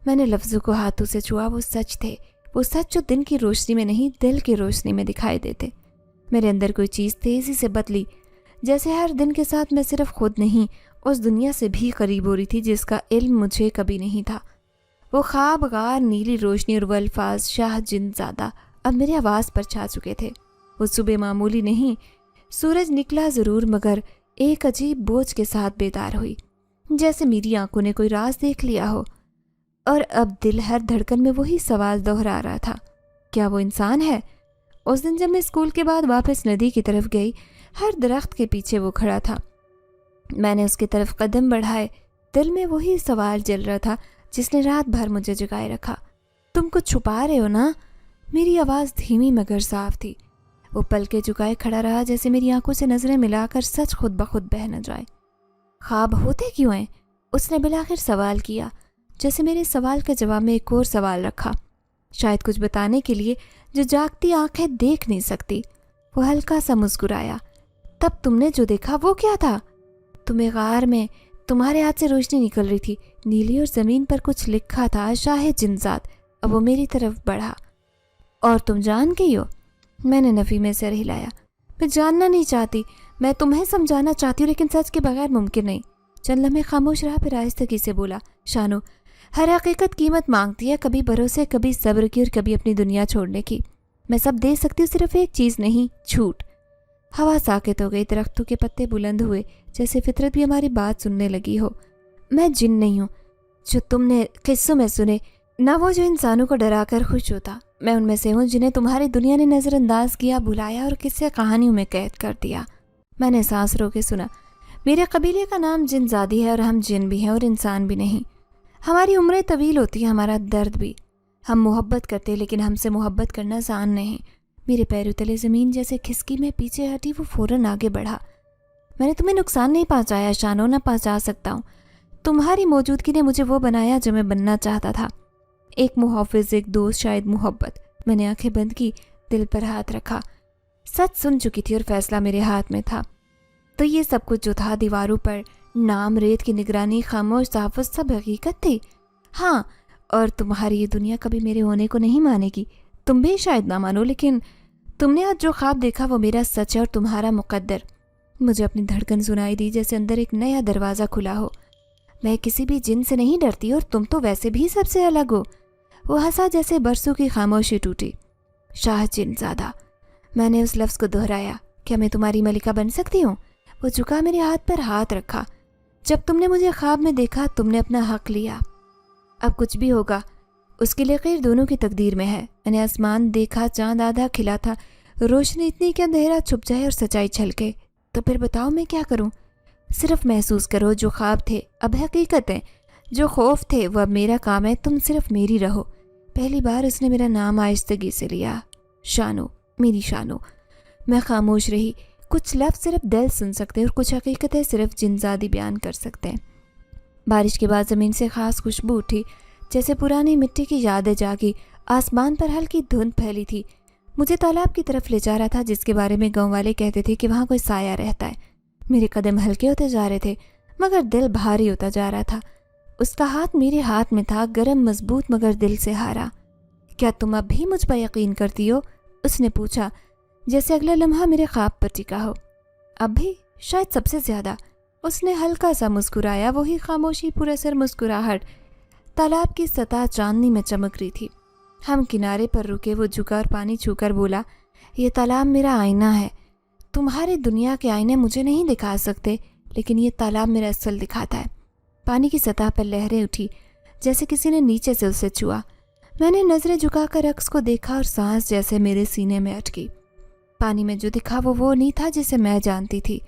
Speaker 1: میں نے لفظوں کو ہاتھوں سے چھوا، وہ سچ تھے، وہ سچ جو دن کی روشنی میں نہیں، دل کی روشنی میں دکھائی دیتے۔ میرے اندر کوئی چیز تیزی سے بدلی، جیسے ہر دن کے ساتھ میں صرف خود نہیں، اس دنیا سے بھی قریب ہو رہی تھی جس کا علم مجھے کبھی نہیں تھا۔ وہ خواب غار، نیلی روشنی اور وہ الفاظ شاہ جن زادہ اب میری آواز پر چھا چکے تھے۔ وہ صبح معمولی نہیں، سورج نکلا ضرور، مگر ایک عجیب بوجھ کے ساتھ بیدار ہوئی، جیسے میری آنکھوں نے کوئی راز دیکھ لیا ہو۔ اور اب دل ہر دھڑکن میں وہی سوال دہرا رہا تھا، کیا وہ انسان ہے؟ اس دن جب میں اسکول کے بعد واپس ندی کی طرف گئی، ہر درخت کے پیچھے وہ کھڑا تھا۔ میں نے اس کی طرف قدم بڑھائے، دل میں وہی سوال جل رہا تھا جس نے رات بھر مجھے جگائے رکھا۔ تم کچھ چھپا رہے ہو نا؟ میری آواز دھیمی مگر صاف تھی۔ وہ پلکیں جھکائے کھڑا رہا، جیسے میری آنکھوں سے نظریں ملا کر سچ خود بخود بہہ نہ جائے۔ خواب ہوتے کیوں ہیں؟ اس نے بالآخر سوال کیا، جیسے میرے سوال کے جواب میں ایک اور سوال رکھا، شاید کچھ بتانے کے لیے جو جاگتی آنکھیں دیکھ نہیں سکتی۔ وہ ہلکا سا مسکرایا، तब तुमने जो देखा वो क्या था? तुम्हें गार में तुम्हारे हाथ से रोशनी निकल रही थी, नीली, और ज़मीन पर कुछ लिखा था, शाह जिनजाद। अब वो मेरी तरफ बढ़ा। और तुम जान गई हो? मैंने नफ़ी में सिर हिलाया। मैं जानना नहीं चाहती, मैं तुम्हें समझाना चाहती हूँ, लेकिन सच के बगैर मुमकिन नहीं। चंद लम्हे खामोश रहा, फिर आहिस्तगी से बोला, शानो, हर हकीकत कीमत मांगती है, कभी भरोसे, कभी सब्र की, और कभी अपनी दुनिया छोड़ने की। मैं सब दे सकती हूँ, सिर्फ एक चीज़ नहीं, झूठ। हवा साकित हो गई, दरख्तों के पत्ते बुलंद हुए, जैसे फितरत भी हमारी बात सुनने लगी हो। मैं जिन नहीं हूँ जो तुमने किस्सों में सुने, ना वो जो इंसानों को डरा कर खुश होता। मैं उनमें से हूँ जिन्हें तुम्हारी दुनिया ने नज़रअंदाज किया, भुलाया और किस्से कहानियों में कैद कर दिया। मैंने सांस रोके सुना। मेरे कबीले का नाम जिनजादी है, और हम जिन भी हैं और इंसान भी नहीं। हमारी उम्रें तवील होती है, हमारा दर्द भी। हम मोहब्बत करते, लेकिन हमसे मोहब्बत करना आसान नहीं। मेरे पैरों तले ज़मीन जैसे खिसकी, मैं पीछे हटी, वो फ़ौरन आगे बढ़ा। मैंने तुम्हें नुकसान नहीं पहुँचाया शानो, ना पहुँचा सकता हूँ। तुम्हारी मौजूदगी ने मुझे वो बनाया जो मैं बनना चाहता था, एक मुहाफ़िज़, एक दोस्त, शायद मोहब्बत। मैंने आंखें बंद की, दिल पर हाथ रखा। सच सुन चुकी थी और फैसला मेरे हाथ में था। तो ये सब कुछ जो था, दीवारों पर नाम, रेत की निगरानी, खामोश तहफ़्फ़ुज़, सब हकीकत थी। हाँ, और तुम्हारी ये दुनिया कभी मेरे होने को नहीं मानेगी। तुम भी शायद ना मानो, लेकिन तुमने आज जो ख्वाब देखा वो मेरा सच है और तुम्हारा मुक़द्दर। मुझे अपनी धड़कन सुनाई दी, जैसे अंदर एक नया दरवाज़ा खुला हो। मैं किसी भी जिन से नहीं डरती, और तुम तो वैसे भी सबसे अलग हो। वो हंसा, जैसे बरसों की खामोशी टूटी। शाह जिनज़ादा। मैंने उस लफ्ज़ को दोहराया। क्या मैं तुम्हारी मलिका बन सकती हूँ? वो झुका, मेरे हाथ पर हाथ रखा। जब तुमने मुझे ख्वाब में देखा, तुमने अपना हक लिया। अब कुछ भी होगा, उसके लिए खैर दोनों की तकदीर में है। मैंने आसमान देखा, चांद आधा खिला था, रोशनी इतनी कि अंधेरा छुप जाए और सच्चाई छलके। तो फिर बताओ मैं क्या करूं? सिर्फ महसूस करो, जो ख्वाब थे अब हकीकत है, जो खौफ थे वो अब मेरा काम है। तुम सिर्फ मेरी रहो। पहली बार उसने मेरा नाम आहिस्तगी से लिया, शानो, मेरी शानो। मैं खामोश रही। कुछ लफ्ज़ सिर्फ दिल सुन सकते हैं, और कुछ हकीकतें सिर्फ जिनज़ादी बयान कर सकते हैं। बारिश के बाद ज़मीन से ख़ास खुशबू उठी, जैसे पुरानी मिट्टी की यादें जागी। आसमान पर हल्की धुंध फैली थी। मुझे तालाब की तरफ ले जा रहा था, जिसके बारे में गांव वाले कहते थे कि वहाँ कोई साया रहता है। मेरे कदम हल्के होते जा रहे थे, मगर दिल भारी होता जा रहा था। उसका हाथ मेरे हाथ में था, गर्म, मजबूत, मगर दिल से हारा। क्या तुम अब भी मुझ पर यकीन करती हो? उसने पूछा, जैसे अगला लम्हा मेरे ख्वाब पर टिका हो। अब भी? शायद सबसे ज़्यादा। उसने हल्का सा मुस्कुराया, वही खामोशी, पुरअसर मुस्कुराहट। तालाब की सतह चांदनी में चमक रही थी। हम किनारे पर रुके। वो झुका और पानी छूकर बोला, ये तालाब मेरा आईना है। तुम्हारी दुनिया के आईने मुझे नहीं दिखा सकते, लेकिन ये तालाब मेरा असल दिखाता है। पानी की सतह पर लहरें उठी, जैसे किसी ने नीचे से उसे छुआ। मैंने नज़रें झुकाकर अक्स को देखा, और सांस जैसे मेरे सीने में अटकी। पानी में जो दिखा वो नहीं था जिसे मैं जानती थी।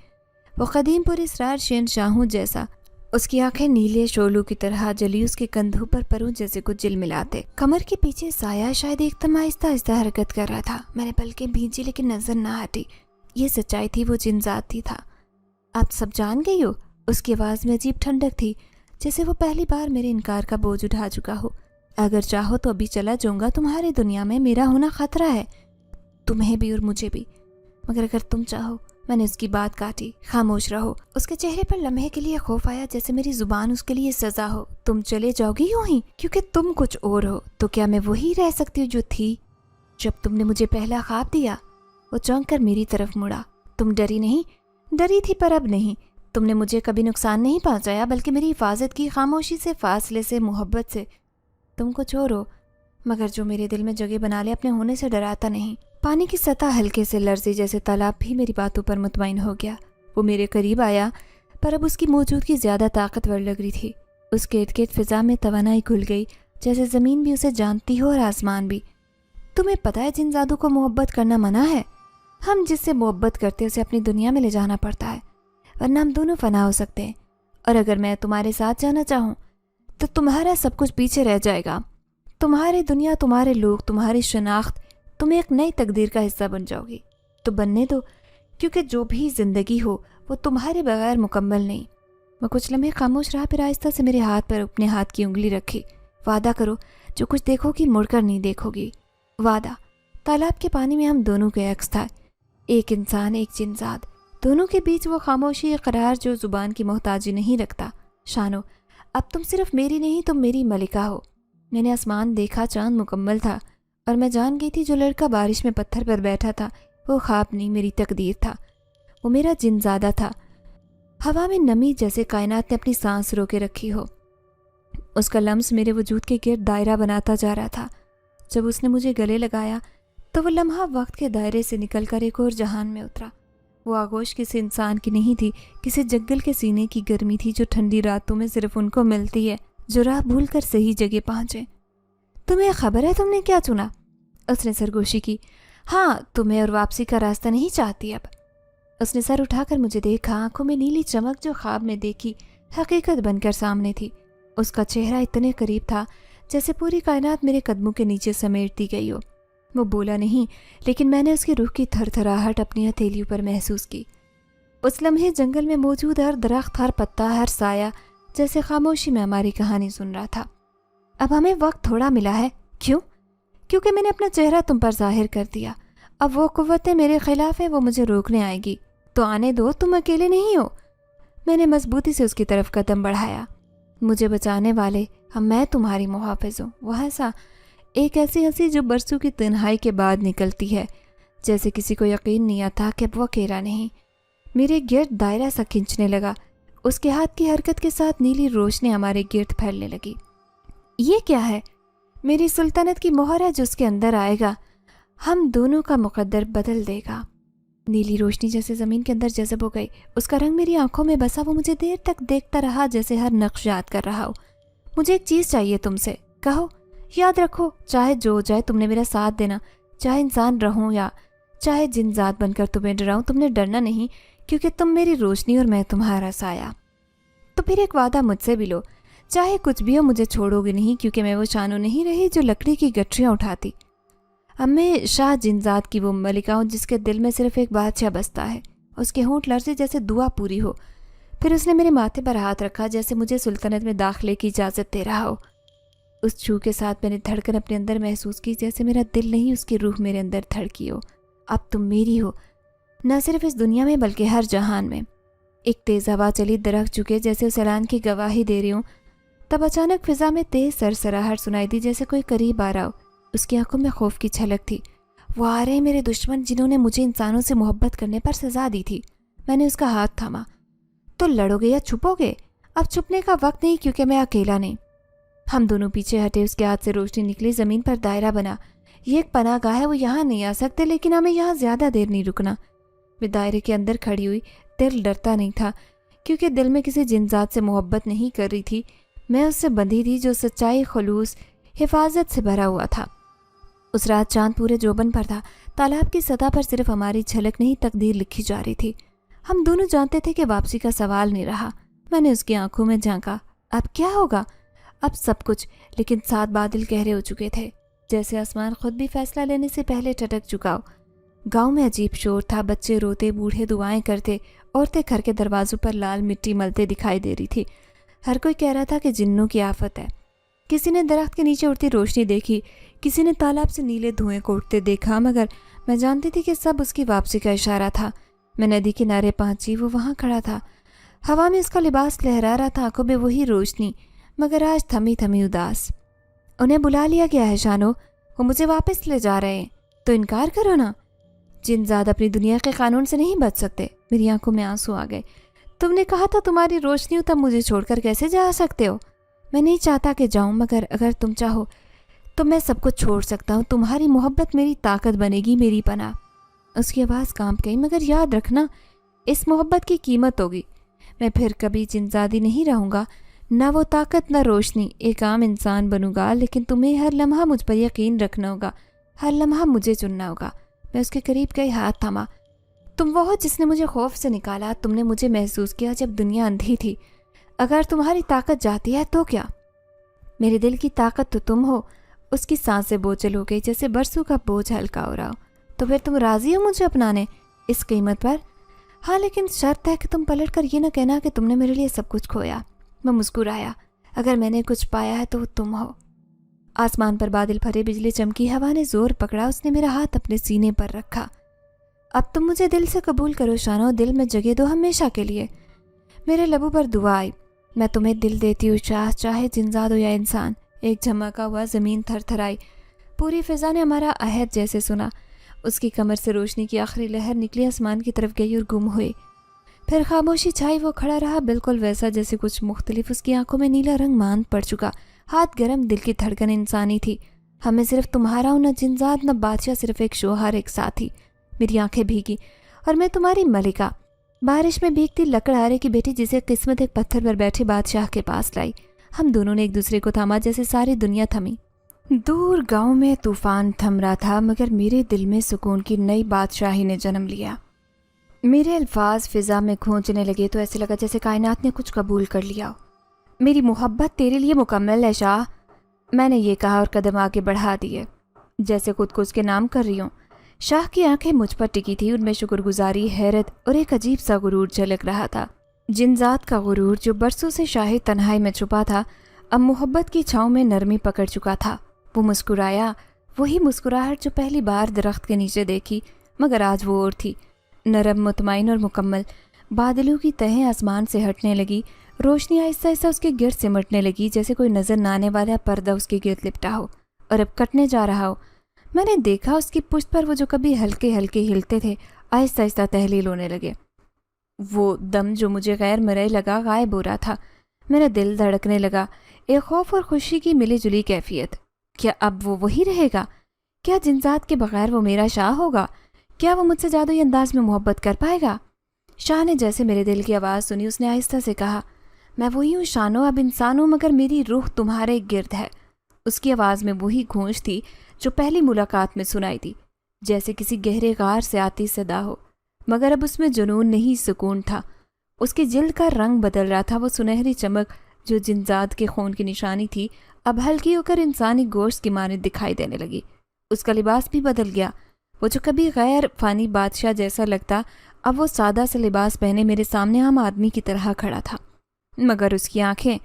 Speaker 1: वो कदीम पुरस्रार शहंशाहों जैसा। उसकी आंखें नीले शोलों की तरह जली, उसके कंधों पर परों जैसे कुछ झिलमिलाते। कमर के पीछे साया शायद एकदम आहिस्ता आहिस्ता हरकत कर रहा था। मैंने पलकें भींची, लेकिन नजर ना हटी। ये सच्चाई थी, वो जिनज़ादी था। आप सब जान गई हो? उसकी आवाज़ में अजीब ठंडक थी, जैसे वो पहली बार मेरे इनकार का बोझ उठा चुका हो। अगर चाहो तो अभी चला जाऊंगा। तुम्हारी दुनिया में मेरा होना खतरा है, तुम्हें भी और मुझे भी। मगर अगर तुम चाहो। मैंने उसकी बात काटी। खामोश रहो। उसके चेहरे पर लम्हे के लिए खौफ आया, जैसे मेरी जुबान उसके लिए सजा हो। तुम चले जाओगी यूं ही क्योंकि तुम कुछ और हो? तो क्या मैं वही रह सकती हूँ जो थी जब तुमने मुझे पहला ख्वाब दिया? वो चौंक कर मेरी तरफ मुड़ा। तुम डरी नहीं? डरी थी, पर अब नहीं। तुमने मुझे कभी नुकसान नहीं पहुंचाया, बल्कि मेरी हिफाजत की, खामोशी से, फासले से, मोहब्बत से। तुम कुछ और हो, मगर जो मेरे दिल में जगह बना ले, अपने होने से डराता नहीं। पानी की सतह हल्के से लर्जी, जैसे तालाब भी मेरी बातों पर मुतमईन हो गया। वो मेरे करीब आया, पर अब उसकी मौजूदगी ज़्यादा ताकतवर लग रही थी। उसके इर्द गिर्द फिजा में तवानाई घुल गई, जैसे ज़मीन भी उसे जानती हो और आसमान भी। तुम्हें पता है जिनज़ादों को मोहब्बत करना मना है। हम जिससे मोहब्बत करते उसे अपनी दुनिया में ले जाना पड़ता है, वरना हम दोनों फना हो सकते हैं। और अगर मैं तुम्हारे साथ जाना चाहूँ तो तुम्हारा सब कुछ पीछे रह जाएगा। तुम्हारी दुनिया, तुम्हारे लोग, तुम्हारी शनाख्त, तुम एक नई तकदीर का हिस्सा बन जाओगी। तो बनने दो, क्योंकि जो भी ज़िंदगी हो वो तुम्हारे बगैर मुकम्मल नहीं। मैं कुछ लम्हे खामोश रहा, फिर आहिस्ता से मेरे हाथ पर अपने हाथ की उंगली रखी। वादा करो, जो कुछ देखोगी मुड़कर नहीं देखोगी। वादा। तालाब के पानी में हम दोनों के अक्स था, एक इंसान, एक जिनज़ाद। دونوں کے بیچ وہ خاموشی قرار جو زبان کی محتاجی نہیں رکھتا۔ شانو، اب تم صرف میری نہیں، تم میری ملکہ ہو۔ میں نے آسمان دیکھا، چاند مکمل تھا، اور میں جان گئی تھی جو لڑکا بارش میں پتھر پر بیٹھا تھا وہ خواب نہیں، میری تقدیر تھا، وہ میرا جن زادہ تھا۔ ہوا میں نمی جیسے کائنات نے اپنی سانس رو کے رکھی ہو۔ اس کا لمس میرے وجود کے گرد دائرہ بناتا جا رہا تھا۔ جب اس نے مجھے گلے لگایا تو وہ لمحہ وقت کے دائرے سے نکل کر ایک اور جہان میں اترا۔ وہ آغوش کسی انسان کی نہیں تھی، کسی جنگل کے سینے کی گرمی تھی جو ٹھنڈی راتوں میں صرف ان کو ملتی ہے جو راہ بھول کر صحیح جگہ پہنچے۔ تمہیں خبر ہے تم نے کیا چنا؟ اس نے سرگوشی کی۔ ہاں، تمہیں اور واپسی کا راستہ نہیں چاہتی اب۔ اس نے سر اٹھا کر مجھے دیکھا، آنکھوں میں نیلی چمک جو خواب میں دیکھی حقیقت بن کر سامنے تھی۔ اس کا چہرہ اتنے قریب تھا جیسے پوری کائنات میرے قدموں کے نیچے سمیٹ دی گئی ہو۔ وہ بولا نہیں، لیکن میں نے اس کی روح کی تھر تھراہٹ اپنی ہتھیلیوں پر محسوس کی۔ اس لمحے جنگل میں موجود ہر درخت، ہر پتا، ہر سایہ جیسے خاموشی میں ہماری کہانی سن رہا تھا۔ اب ہمیں وقت تھوڑا ملا ہے۔ کیوں؟ کیونکہ میں نے اپنا چہرہ تم پر ظاہر کر دیا۔ اب وہ قوتیں میرے خلاف ہیں، وہ مجھے روکنے آئے گی تو آنے دو، تم اکیلے نہیں ہو۔ میں نے مضبوطی سے اس کی طرف قدم بڑھایا۔ مجھے بچانے والے، میں تمہاری محافظ ہوں۔ وہ ہنسا، ایک ایسی ہنسی جو برسوں کی تنہائی کے بعد نکلتی ہے، جیسے کسی کو یقین نہیں آتا کہ اب وہ اکیلا نہیں۔ میرے گرد دائرہ سا کھنچنے لگا، اس کے ہاتھ کی حرکت کے ساتھ نیلی روشنی ہمارے گرد پھیلنے لگی۔ یہ کیا ہے؟ میری سلطنت کی مہر ہے جو اس کے اندر آئے گا ہم دونوں کا مقدر بدل دے گا۔ نیلی روشنی جیسے زمین کے اندر جذب ہو گئی، اس کا رنگ میری آنکھوں میں بسا۔ وہ مجھے دیر تک دیکھتا رہا جیسے ہر نقش یاد کر رہا ہو۔ مجھے ایک چیز چاہیے تم سے، کہو، یاد رکھو، چاہے جو ہو جائے تم نے میرا ساتھ دینا، چاہے انسان رہوں یا چاہے جن ذات بن کر تمہیں ڈراؤں، تم نے ڈرنا نہیں کیونکہ تم میری روشنی اور میں تمہارا سایہ۔ تو پھر ایک وعدہ مجھ سے بھی لو، چاہے کچھ بھی ہو مجھے چھوڑو گے نہیں، کیونکہ میں وہ شانو نہیں رہی جو لکڑی کی گٹریاں اٹھاتی۔ اب میں شاہ جن ذات کی وہ ملکہ ہوں جس کے دل میں صرف ایک بادشاہ بستا ہے۔ اس کے ہونٹ لرزے جیسے دعا پوری ہو۔ پھر اس نے میرے ماتھے پر ہاتھ رکھا جیسے مجھے سلطنت میں داخلے کی اجازت دے رہا ہو۔ اس چھو کے ساتھ میں نے دھڑکن اپنے اندر محسوس کی جیسے میرا دل نہیں، اس کی روح میرے اندر دھڑکی ہو۔ اب تم میری ہو، نہ صرف اس دنیا میں بلکہ ہر جہان میں۔ ایک تیز ہوا چلی، درخت جھکے جیسے اس اعلان کی گواہی دے رہی ہوں۔ تب اچانک فضا میں تیز سرسراہٹ سنائی دی جیسے کوئی قریب آ رہا ہو۔ اس کی آنکھوں میں خوف کی چھلک تھی۔ وہ آ رہے میرے دشمن جنہوں نے مجھے انسانوں سے محبت کرنے پر سزا دی تھی۔ میں نے اس کا ہاتھ تھاما۔ تو لڑو گے یا چھپو گے؟ اب چھپنے کا وقت نہیں کیونکہ میں اکیلا نہیں۔ ہم دونوں پیچھے ہٹے، اس کے ہاتھ سے روشنی نکلی، زمین پر دائرہ بنا۔ یہ ایک پناہ گاہ ہے، وہ یہاں نہیں آ سکتے لیکن ہمیں یہاں زیادہ دیر نہیں رکنا۔ میں دائرے کے اندر کھڑی ہوئی، دل ڈرتا نہیں تھا کیونکہ دل میں کسی جن ذات سے محبت نہیں کر رہی تھی، میں اس سے بندھی تھی جو سچائی، خلوص، حفاظت سے بھرا ہوا تھا۔ اس رات چاند پورے جوبن پر تھا، تالاب کی سطح پر صرف ہماری جھلک نہیں تقدیر لکھی جا رہی تھی۔ ہم دونوں جانتے تھے کہ واپسی کا سوال نہیں رہا۔ میں نے اس کی آنکھوں میں جھانکا۔ اب کیا ہوگا؟ اب سب کچھ، لیکن 7 بادل گہرے ہو چکے تھے، جیسے آسمان خود بھی فیصلہ لینے سے پہلے ٹٹک چکا ہو۔ گاؤں میں عجیب شور تھا، بچے روتے، بوڑھے دعائیں کرتے، عورتیں گھر کے دروازوں پر لال مٹی ملتے دکھائی دے رہی تھی۔ ہر کوئی کہہ رہا تھا کہ جنوں کی آفت ہے۔ کسی نے درخت کے نیچے اڑتی روشنی دیکھی، کسی نے تالاب سے نیلے دھوئیں کو اٹھتے دیکھا، مگر میں جانتی تھی کہ سب اس کی واپسی کا اشارہ تھا۔ میں ندی کنارے پہنچی، وہ وہاں کھڑا تھا، ہوا میں اس کا لباس لہرا رہا تھا، آنکھوں میں وہی روشنی، مگر آج تھمی تھمی اداس۔ انہیں بلا لیا گیا ہے شانو، وہ مجھے واپس لے جا رہے ہیں، تو انکار کرو نا۔ جن زاد اپنی دنیا کے قانون سے نہیں بچ سکتے۔ میری آنکھوں میں آنسو آ گئے۔ تم نے کہا تھا تمہاری روشنی ہو، تب مجھے چھوڑ کر کیسے جا سکتے ہو؟ میں نہیں چاہتا کہ جاؤں، مگر اگر تم چاہو تو میں سب کچھ چھوڑ سکتا ہوں۔ تمہاری محبت میری طاقت بنے گی، میری پناہ۔ اس کی آواز کانپ گئی، مگر یاد رکھنا، اس محبت کی قیمت ہوگی۔ میں پھر کبھی جنزادی نہیں رہوں گا، نہ وہ طاقت، نہ روشنی۔ ایک عام انسان بنوں گا، لیکن تمہیں ہر لمحہ مجھ پر یقین رکھنا ہوگا، ہر لمحہ مجھے چننا ہوگا۔ میں اس کے قریب گئی، ہاتھ تھاما۔ تم وہ ہو جس نے مجھے خوف سے نکالا، تم نے مجھے محسوس کیا جب دنیا اندھی تھی۔ اگر تمہاری طاقت جاتی ہے تو کیا؟ میرے دل کی طاقت تو تم ہو۔ اس کی سانسیں بوجھل ہو گئی جیسے برسوں کا بوجھ ہلکا ہو رہا ہو۔ تو پھر تم راضی ہو مجھے اپنانے اس قیمت پر؟ ہاں، لیکن شرط ہے کہ تم پلٹ کر یہ نہ کہنا کہ تم نے میرے لیے سب کچھ کھویا۔ میں مسکرایا۔ اگر میں نے کچھ پایا ہے تو وہ تم ہو۔ آسمان پر بادل بھرے، بجلی چمکی، ہوا نے زور پکڑا، اس نے میرا ہاتھ اپنے سینے پر رکھا۔ اب तुम मुझे दिल से कबूल करो शानो, दिल में जगह दो हमेशा के लिए। मेरे लबों पर दुआ आई। मैं तुम्हें दिल देती हूँ शाह, चाहे जिंदाद हो या इंसान। एक झमका हुआ ज़मीन थरथराई। पूरी फिजा ने हमारा अहद जैसे सुना। उसकी कमर से रोशनी की आखिरी लहर निकली, आसमान की तरफ गई और गुम हुई। फिर खामोशी छाई। वो खड़ा रहा बिल्कुल वैसा जैसे कुछ मुख्तलिफ। उसकी आंखों में नीला रंग मांद पड़ चुका, हाथ गर्म, दिल की धड़कन इंसानी थी। हमें सिर्फ तुम्हारा न जिंदाद न बादशाह, सिर्फ एक शोहर, एक साथी। मेरी आंखें भीगी और मैं तुम्हारी मलिका, बारिश में भीगती लकड़हारे की बेटी जिसे किस्मत एक पत्थर पर बैठे बादशाह के पास लाई। हम दोनों ने एक दूसरे को थामा जैसे सारी दुनिया थमी। दूर गांव में तूफान थम रहा था, मगर मेरे दिल में सुकून की नई बादशाही ने जन्म लिया। मेरे अल्फाज फिजा में गूंजने लगे तो ऐसे लगा जैसे कायनात ने कुछ कबूल कर लिया हो। मेरी मोहब्बत तेरे लिए मुकम्मल है शाह, मैंने ये कहा और कदम आगे बढ़ा दिए, जैसे खुद को उसके नाम कर रही हूँ। शाह की आंखें मुझ पर टिकी थी, उनमें शुक्रगुजारी, हैरत और एक अजीब सा गुरूर झलक रहा था। जिनजात का गुरूर जो बरसों से शाही तन्हाई में छुपा था, अब मोहब्बत की छाँव में नरमी पकड़ चुका था। वो मुस्कुराया, वही मुस्कुराहट जो पहली बार दरख्त के नीचे देखी, मगर आज वो और थी, नरम, मुतमईन और मुकम्मल। बादलों की तहें आसमान से हटने लगी, रोशनी आहिस्ता आहिस्ता उसके गिर्द सिमटने लगी, जैसे कोई नजर न आने वाला पर्दा उसके गिर्द लिपटा हो और अब कटने जा रहा हो। मैंने देखा उसकी पुश्त पर वो जो कभी हल्के हल्के हिलते थे, आहिस्ता आहिस्ता तहलील होने लगे। वो दम जो मुझे गैर मरई लगा गायब हो रहा था। मेरा दिल धड़कने लगा, एक खौफ और खुशी की मिली जुली कैफियत। क्या अब वो वही रहेगा? क्या जिनजात के बगैर वो मेरा शाह होगा? क्या वो मुझसे जादुई अंदाज में मोहब्बत कर पाएगा? शाह ने जैसे मेरे दिल की आवाज़ सुनी, उसने आहिस्ता से कहा, मैं वही हूँ शानो, अब इंसान हूँ, मगर मेरी रूह तुम्हारे गिर्द है। उसकी आवाज़ में वही गूंज थी जो पहली मुलाकात में सुनाई थी, जैसे किसी गहरे गार से आती सदा हो, मगर अब उसमें जुनून नहीं, सुकून था। उसकी जिल्द का रंग बदल रहा था। वो सुनहरी चमक जो जिनजात के खून की निशानी थी, अब हल्की होकर इंसानी गोश्त की मानिंद दिखाई देने लगी। उसका लिबास भी बदल गया। वो जो कभी गैर फानी बादशाह जैसा लगता, अब वो सादा सा लिबास पहने मेरे सामने आम आदमी की तरह खड़ा था, मगर उसकी आंखें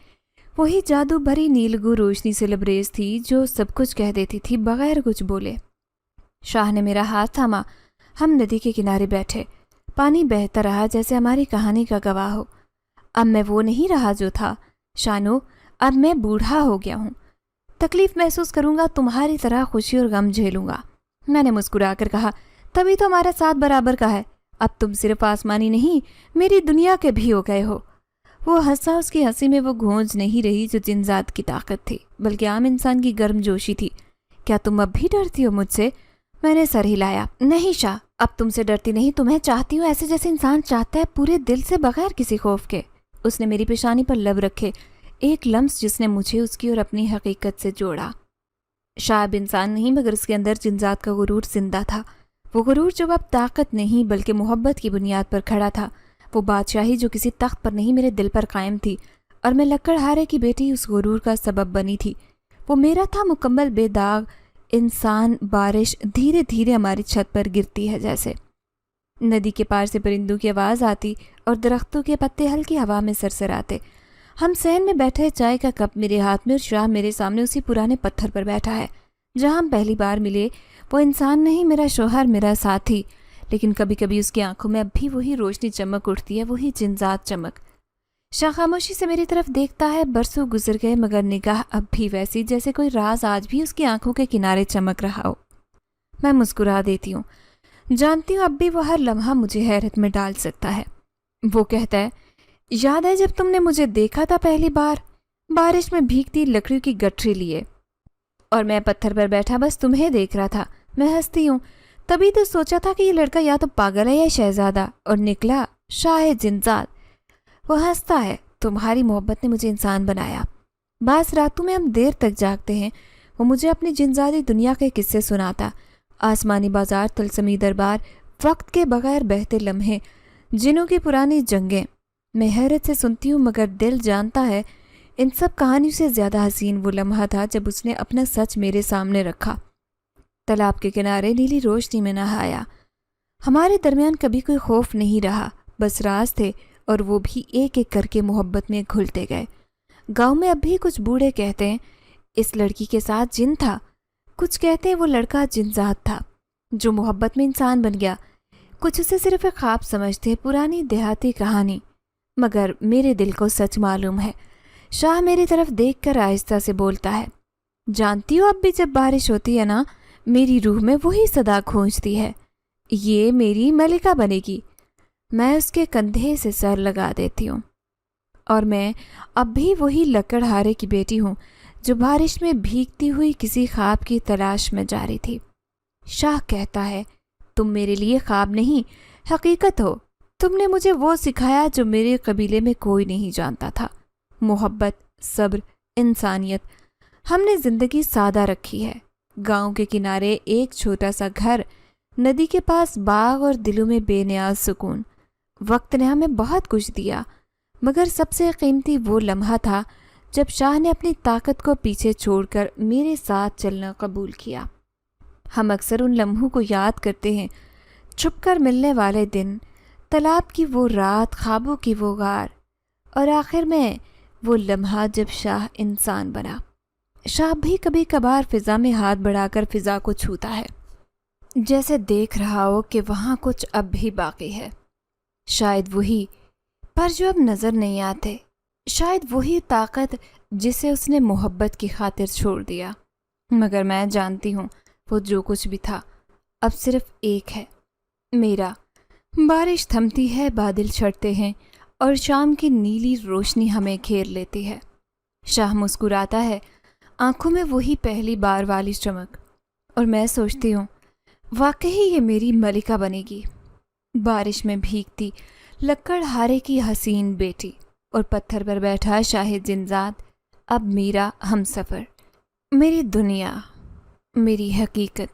Speaker 1: वही जादू भरी नीलगू रोशनी से लबरेज थी जो सब कुछ कह देती थी बगैर कुछ बोले। शाह ने मेरा हाथ थामा। हम नदी के किनारे बैठे। पानी बहता रहा जैसे हमारी कहानी का गवाह हो। अब मैं वो नहीं रहा जो था शानो, अब मैं बूढ़ा हो गया हूँ। तकलीफ महसूस करूंगा, तुम्हारी तरह खुशी और गम झेलूंगा। मैंने मुस्कुराकर कहा, तभी तो हमारा साथ बराबर का है। अब तुम सिर्फ आसमानी नहीं, मेरी दुनिया के भी हो गए हो। वो हंसा। उसकी हंसी में वो गूंज नहीं रही जो जिनजात की ताकत थी, बल्कि आम इंसान की गर्मजोशी थी। क्या तुम अब भी डरती हो मुझसे? मैंने सर हिलाया। नहीं शाह, अब तुमसे डरती नहीं, तुम्हें चाहती हूँ, ऐसे जैसे इंसान चाहता है, पूरे दिल से, बगैर किसी खौफ के। उसने मेरी पेशानी पर लब रखे, एक लम्स जिसने मुझे उसकी और अपनी हकीकत से जोड़ा। शायद इंसान नहीं, मगर उसके अंदर जिनजात का गुरूर जिंदा था। वो गुरूर जो अब ताकत नहीं बल्कि मोहब्बत की बुनियाद पर खड़ा था। वो बादशाही जो किसी तख्त पर नहीं मेरे दिल पर कायम थी, और मैं लकड़हारे की बेटी उस गुरूर का सबब बनी थी। वो मेरा था, मुकम्मल बेदाग इंसान। बारिश धीरे धीरे हमारी छत पर गिरती है जैसे। नदी के पार से परिंदों की आवाज़ आती और दरख्तों के पत्ते हल्की हवा में सरसराते। हम सहन में बैठे, चाय का कप मेरे हाथ में और शाह मेरे सामने उसी पुराने पत्थर पर बैठा है जहाँ हम पहली बार मिले। वो इंसान नहीं, मेरा शोहर, मेरा साथी, लेकिन कभी कभी उसकी आंखों में अब भी वही रोशनी चमक उठती है, वही जिनजात चमक। शाह खामोशी से मेरी तरफ देखता है। बरसों गुजर गए, मगर निगाह अब भी वैसी जैसे कोई राज आज भी उसकी आंखों के किनारे चमक रहा हो। मैं मुस्कुरा देती हूँ, जानती हूँ अब भी वो हर लम्हा मुझे हैरत में डाल सकता है। वो कहता है, याद है जब तुमने मुझे देखा था पहली बार, बारिश में भीगती लकड़ियों की गठरी लिए, और मैं पत्थर पर बैठा बस तुम्हें देख रहा था। मैं हंसती हूँ। तभी तो सोचा था कि ये लड़का या तो पागल है या शहजादा, और निकला शाह जिनजात। वो हंसता है, तुम्हारी मोहब्बत ने मुझे इंसान बनाया। बास रातों में हम देर तक जागते हैं। वो मुझे अपनी जिनजादी दुनिया के किस्से सुनाता, आसमानी बाजार, तलसमी दरबार, वक्त के बगैर बहते लम्हे, जिनों की पुरानी जंगें। मैं हैरत से सुनती हूँ, मगर दिल जानता है इन सब कहानियों से ज़्यादा हसीन वो लम्हा था जब उसने अपना सच मेरे सामने रखा। तालाब के किनारे नीली रोशनी में नहाया। हमारे दरमियान कभी कोई खौफ नहीं रहा, बस राज थे, और वो भी एक एक करके मोहब्बत में घुलते गए। गांव में अब भी कुछ बूढ़े कहते हैं इस लड़की के साथ जिन था, कुछ कहते हैं वो लड़का जिनजात था जो मोहब्बत में इंसान बन गया, कुछ उसे सिर्फ एक ख्वाब समझते, पुरानी देहाती कहानी, मगर मेरे दिल को सच मालूम है। शाह मेरी तरफ देखकर आहिस्ता से बोलता है, जानती हो अब भी जब बारिश होती है ना, मेरी रूह में वही सदा गूंजती है, ये मेरी मलिका बनेगी। मैं उसके कंधे से सर लगा देती हूँ, और मैं अब भी वही लकड़हारे की बेटी हूँ जो बारिश में भीगती हुई किसी ख्वाब की तलाश में जा रही थी। शाह कहता है, तुम मेरे लिए ख्वाब नहीं, हकीकत हो। तुमने मुझे वो सिखाया जो मेरे कबीले में कोई नहीं जानता था, मोहब्बत, सब्र, इंसानियत। हमने ज़िंदगी सादा रखी है, गांव के किनारे एक छोटा सा घर, नदी के पास बाग और दिलों में बेनियाज सुकून। वक्त ने हमें बहुत कुछ दिया, मगर सबसे कीमती वो लम्हा था जब शाह ने अपनी ताकत को पीछे छोड़कर मेरे साथ चलना कबूल किया। हम अक्सर उन लम्हों को याद करते हैं, छुपकर मिलने वाले दिन, तालाब की वो रात, ख्वाबों की वो गार, और आखिर में वो लम्हा जब शाह इंसान बना। शाह भी कभी कभार फिज़ा में हाथ बढ़ाकर फिज़ा को छूता है, जैसे देख रहा हो कि वहाँ कुछ अब भी बाकी है। शायद वही, पर जो अब नज़र नहीं आते, शायद वही ताकत जिसे उसने मोहब्बत की खातिर छोड़ दिया। मगर मैं जानती हूँ वो जो कुछ भी था अब सिर्फ एक है, मेरा। बारिश थमती है, बादल छटते हैं, और शाम की नीली रोशनी हमें घेर लेती है। शाह मुस्कुराता है, आंखों में वही पहली बार वाली चमक, और मैं सोचती हूँ वाकई ये मेरी मलिका बनेगी। बारिश में भीगती लकड़हारे की हसीन बेटी, और पत्थर पर बैठा शाहिद जिनजाद अब मेरा हमसफ़र, मेरी दुनिया, मेरी हकीकत।